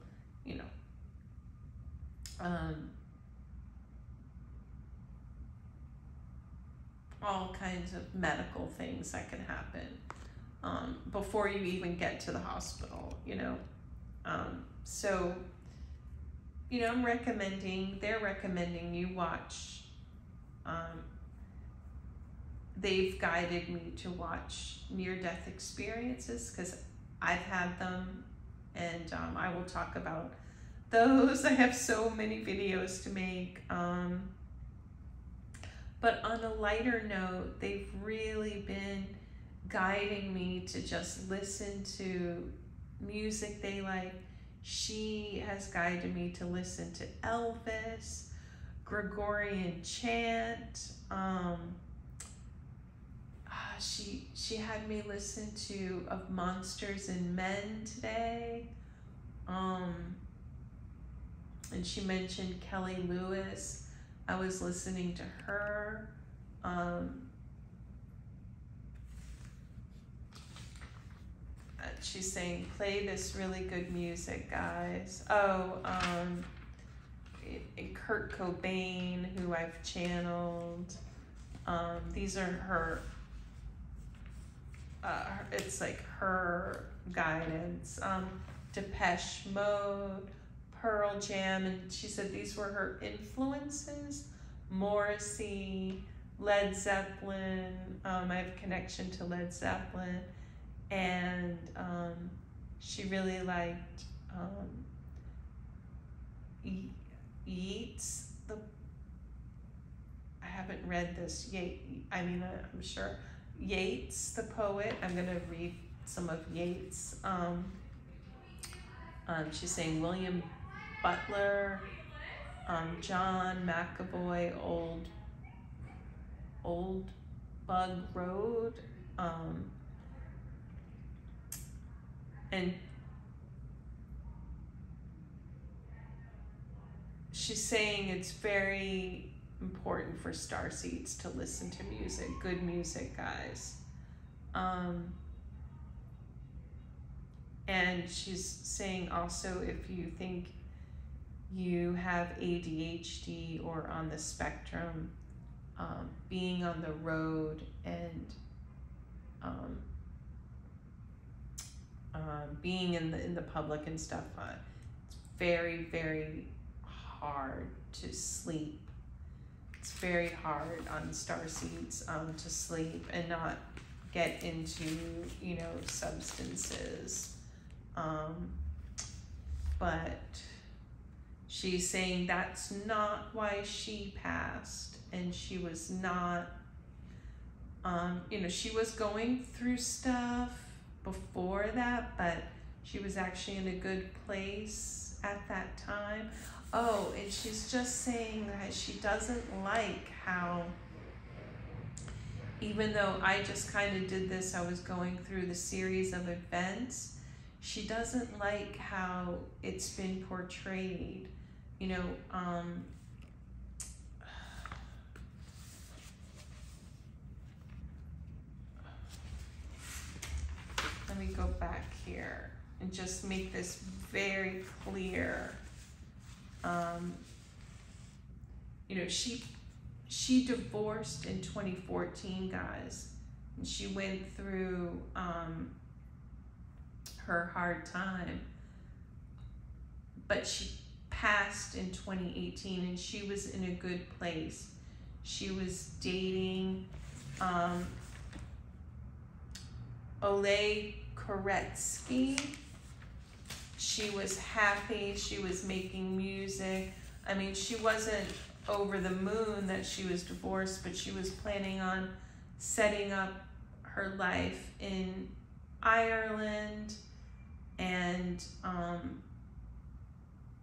you know, all kinds of medical things that can happen before you even get to the hospital, you know. So, you know, they're recommending you watch, they've guided me to watch near-death experiences because I've had them, and I will talk about those. I have so many videos to make. But on a lighter note, they've really been guiding me to just listen to music they like. She has guided me to listen to Elvis, Gregorian chant. She had me listen to Of Monsters and Men today. And she mentioned Kelly Lewis. I was listening to her. She's saying, play this really good music, guys. Oh, Kurt Cobain, who I've channeled. These are her, it's like her guidance. Depeche Mode, Pearl Jam, and she said these were her influences. Morrissey, Led Zeppelin. I have a connection to Led Zeppelin, and she really liked Yeats. I haven't read this yet. I mean, I'm sure Yeats, the poet. I'm gonna read some of Yeats. She's saying William Butler, John McAvoy, Old Bug Road, and she's saying it's very important for starseeds to listen to music, good music, guys. And she's saying also, if you think you have ADHD or on the spectrum, being on the road and being in the public and stuff, it's very, very hard to sleep. It's very hard on starseeds to sleep and not get into, you know, substances. But she's saying that's not why she passed, and she was not, you know, she was going through stuff before that, but she was actually in a good place at that time. Oh, and she's just saying that she doesn't like how, even though I just kind of did this, I was going through the series of events, she doesn't like how it's been portrayed. You know, let me go back here and just make this very clear. You know, she divorced in 2014, guys, and she went through her hard time, but she passed in 2018, and she was in a good place. She was dating Oleg Koretsky. She was happy. She was making music. I mean, she wasn't over the moon that she was divorced, but she was planning on setting up her life in Ireland and,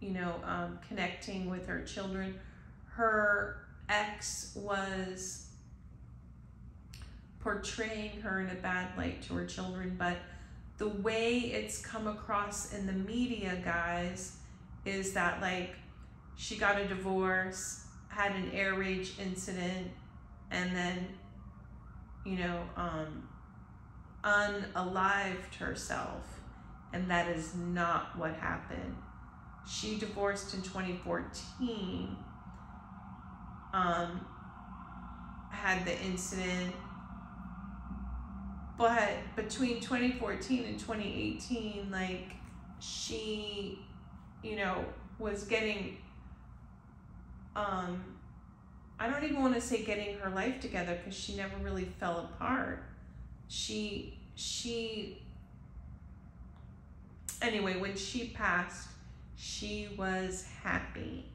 you know, connecting with her children. Her ex was portraying her in a bad light to her children, but the way it's come across in the media, guys, is that, like, she got a divorce, had an air rage incident, and then, you know, unalived herself. And that is not what happened. She divorced in 2014, had the incident, but between 2014 and 2018, like, she, you know, was getting, I don't even want to say getting her life together, because she never really fell apart. Anyway, when she passed, she was happy.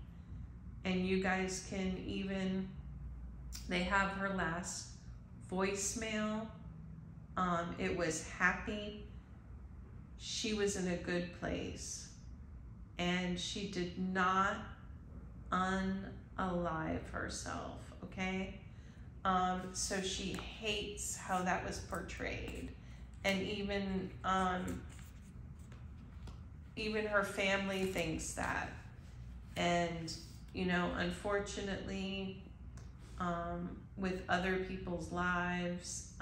And you guys can even, they have her last voicemail. It was happy. She was in a good place. And she did not unalive herself, okay? So she hates how that was portrayed. And even her family thinks that. And, you know, unfortunately, with other people's lives,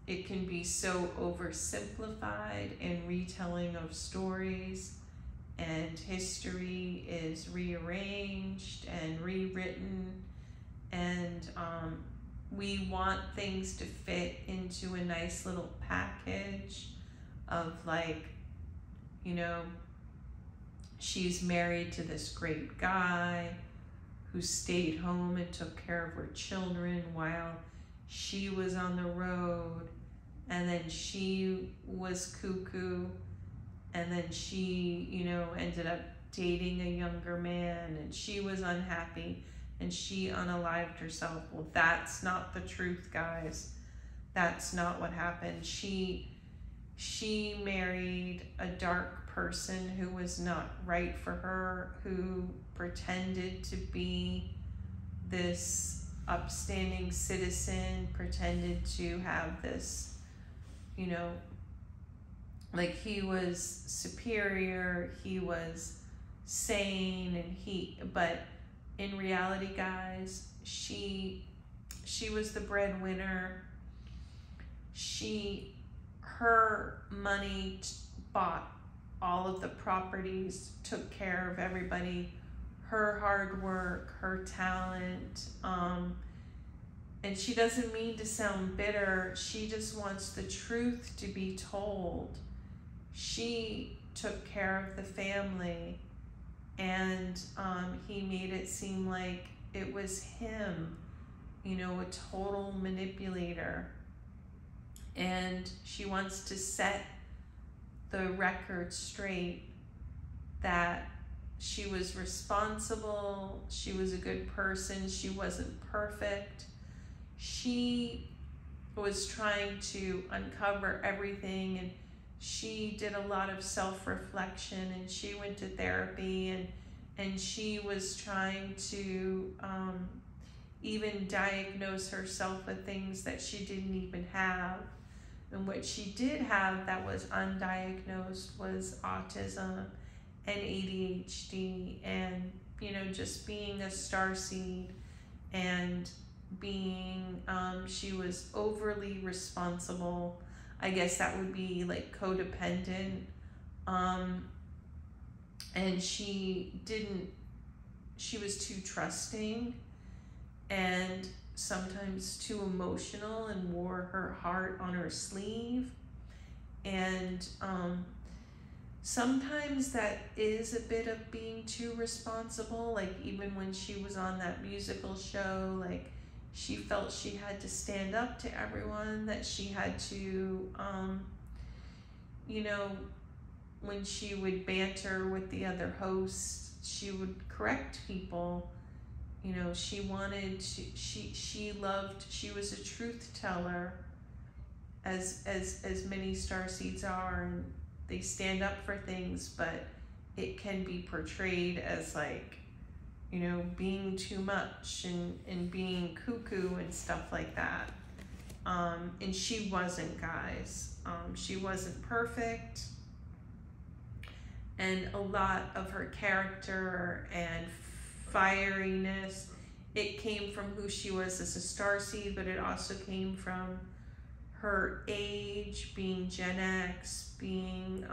it can be so oversimplified in retelling of stories, and history is rearranged and rewritten, and we want things to fit into a nice little package of, like, you know, she's married to this great guy who stayed home and took care of her children while she was on the road, and then she was cuckoo, and then she, you know, ended up dating a younger man, and she was unhappy, and she unalived herself. Well, that's not the truth, guys. That's not what happened. She married a dark person who was not right for her, who pretended to be this upstanding citizen, pretended to have this, you know, like he was superior, he was sane, and but in reality, guys, she was the breadwinner. Her money bought all of the properties, took care of everybody, her hard work, her talent, and she doesn't mean to sound bitter. She just wants the truth to be told. She took care of the family, and he made it seem like it was him, you know, a total manipulator. And she wants to set the record straight that she was responsible, she was a good person, she wasn't perfect. She was trying to uncover everything, and she did a lot of self-reflection, and she went to therapy, and she was trying to even diagnose herself with things that she didn't even have. And what she did have that was undiagnosed was autism and ADHD, and, you know, just being a starseed. And being, she was overly responsible. I guess that would be like codependent. And she was too trusting and sometimes too emotional and wore her heart on her sleeve. And sometimes that is a bit of being too responsible. Like even when she was on that musical show, like she felt she had to stand up to everyone, that she had to, you know, when she would banter with the other hosts, she would correct people. You know, she wanted to, she loved, she was a truth teller, as many starseeds are, and they stand up for things, but it can be portrayed as like, you know, being too much and being cuckoo and stuff like that. And she wasn't, guys. She wasn't perfect. And a lot of her character and fieriness, it came from who she was as a starseed, but it also came from her age, being Gen X, being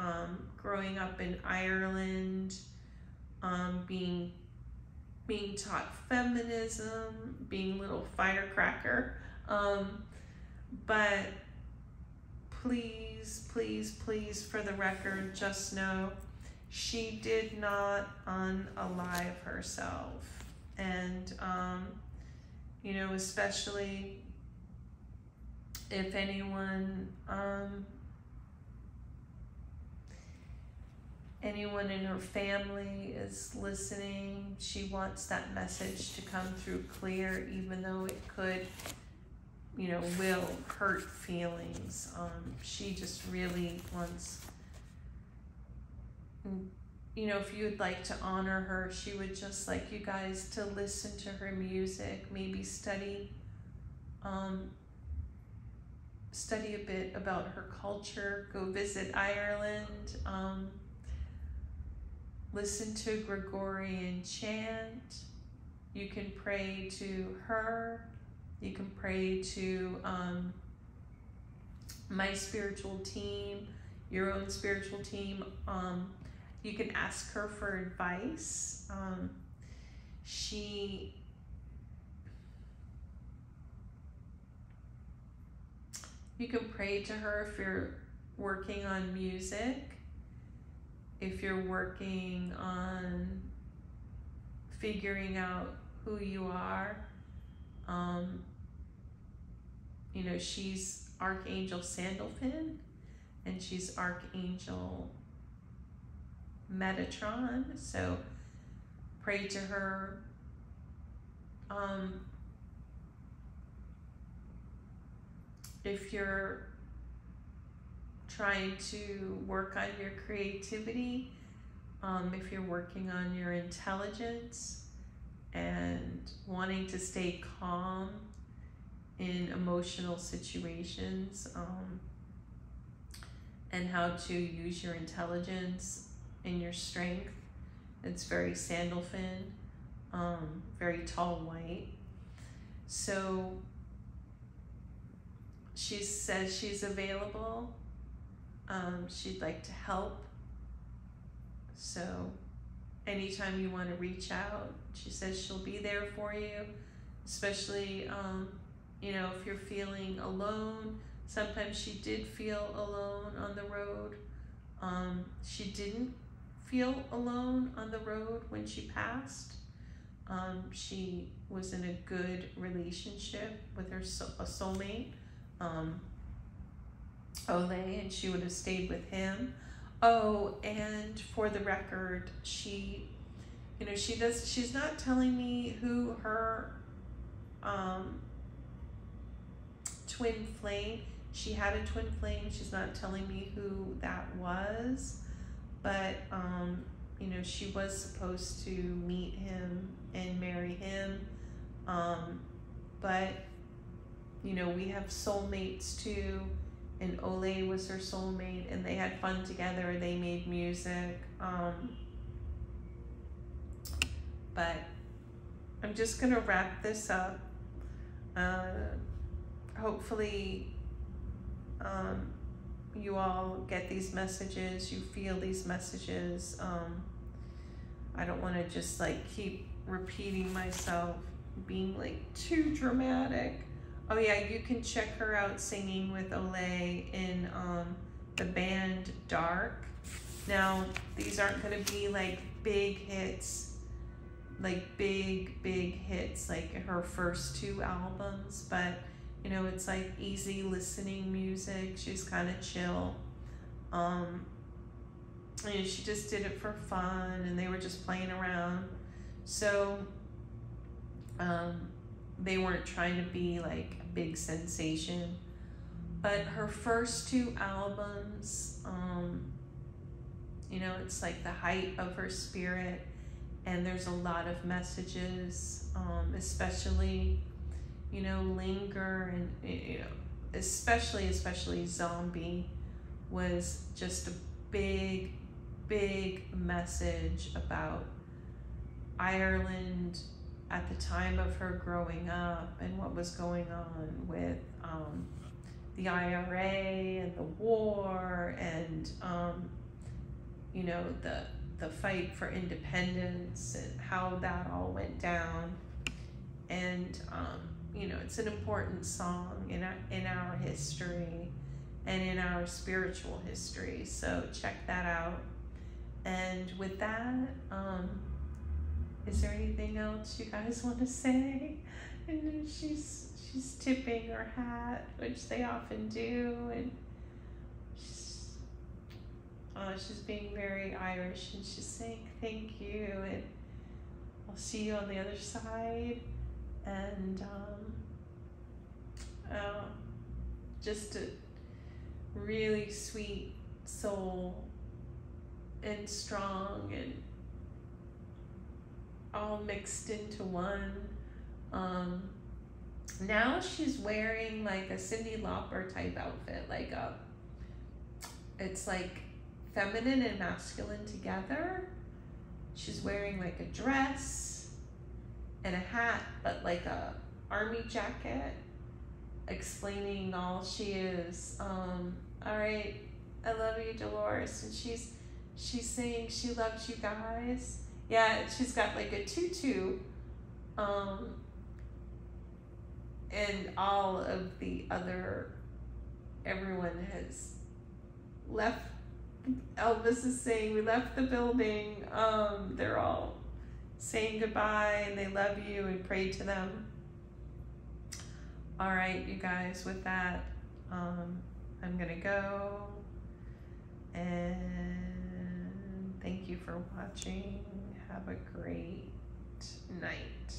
growing up in Ireland, being taught feminism, being a little firecracker. But please, please, please, for the record, just know she did not unalive herself. And, you know, especially if anyone in her family is listening, she wants that message to come through clear, even though it could, you know, will hurt feelings. She just really wants, you know, if you'd like to honor her, she would just like you guys to listen to her music, maybe study a bit about her culture, go visit Ireland, listen to Gregorian chant. You can pray to her. You can pray to my spiritual team, your own spiritual team. You can ask her for advice. You can pray to her if you're working on music, if you're working on figuring out who you are. You know, she's Archangel Sandolphon, and she's Archangel Metatron, so pray to her. If you're trying to work on your creativity, if you're working on your intelligence and wanting to stay calm in emotional situations, and how to use your intelligence and your strength, it's very Sandolphon, very tall white. So she says she's available. She'd like to help. So anytime you want to reach out, she says she'll be there for you, especially, you know, if you're feeling alone. Sometimes she did feel alone on the road. She didn't feel alone on the road when she passed. She was in a good relationship with her a soulmate, Ole, and she would have stayed with him. Oh, and for the record, she, you know, she's not telling me who her twin flame, she had a twin flame, she's not telling me who that was, but you know, she was supposed to meet him and marry him, but you know, we have soulmates too, and Ole was her soulmate, and they had fun together, they made music, but I'm just gonna wrap this up. Hopefully, you all get these messages, you feel these messages. I don't want to just like keep repeating myself, being like too dramatic. Oh yeah, you can check her out singing with Olay in the band Dark. Now, these aren't going to be like big hits, like big hits like her first 2 albums, but you know, it's like easy listening music. She's kind of chill. And she just did it for fun, and they were just playing around. So they weren't trying to be like a big sensation. But her first 2 albums, you know, it's like the height of her spirit, and there's a lot of messages, especially, you know, Linger, and you know, especially Zombie was just a big message about Ireland at the time of her growing up and what was going on with the IRA and the war, and you know, the fight for independence and how that all went down. And you know, it's an important song in our history and in our spiritual history. So check that out. And with that, is there anything else you guys want to say? And she's tipping her hat, which they often do, and she's being very Irish, and she's saying thank you, and I'll see you on the other side. And just a really sweet soul, and strong, and all mixed into one. Now she's wearing like a Cyndi Lauper type outfit, like it's like feminine and masculine together. She's wearing like a dress and a hat, but like a army jacket, explaining all she is. All right, I love you, Dolores. And she's saying she loves you guys. Yeah, she's got like a tutu, and all of the other, everyone has left. Elvis is saying we left the building. They're all saying goodbye, and they love you, and pray to them. All right, you guys, with that, I'm gonna go, and thank you for watching. Have a great night.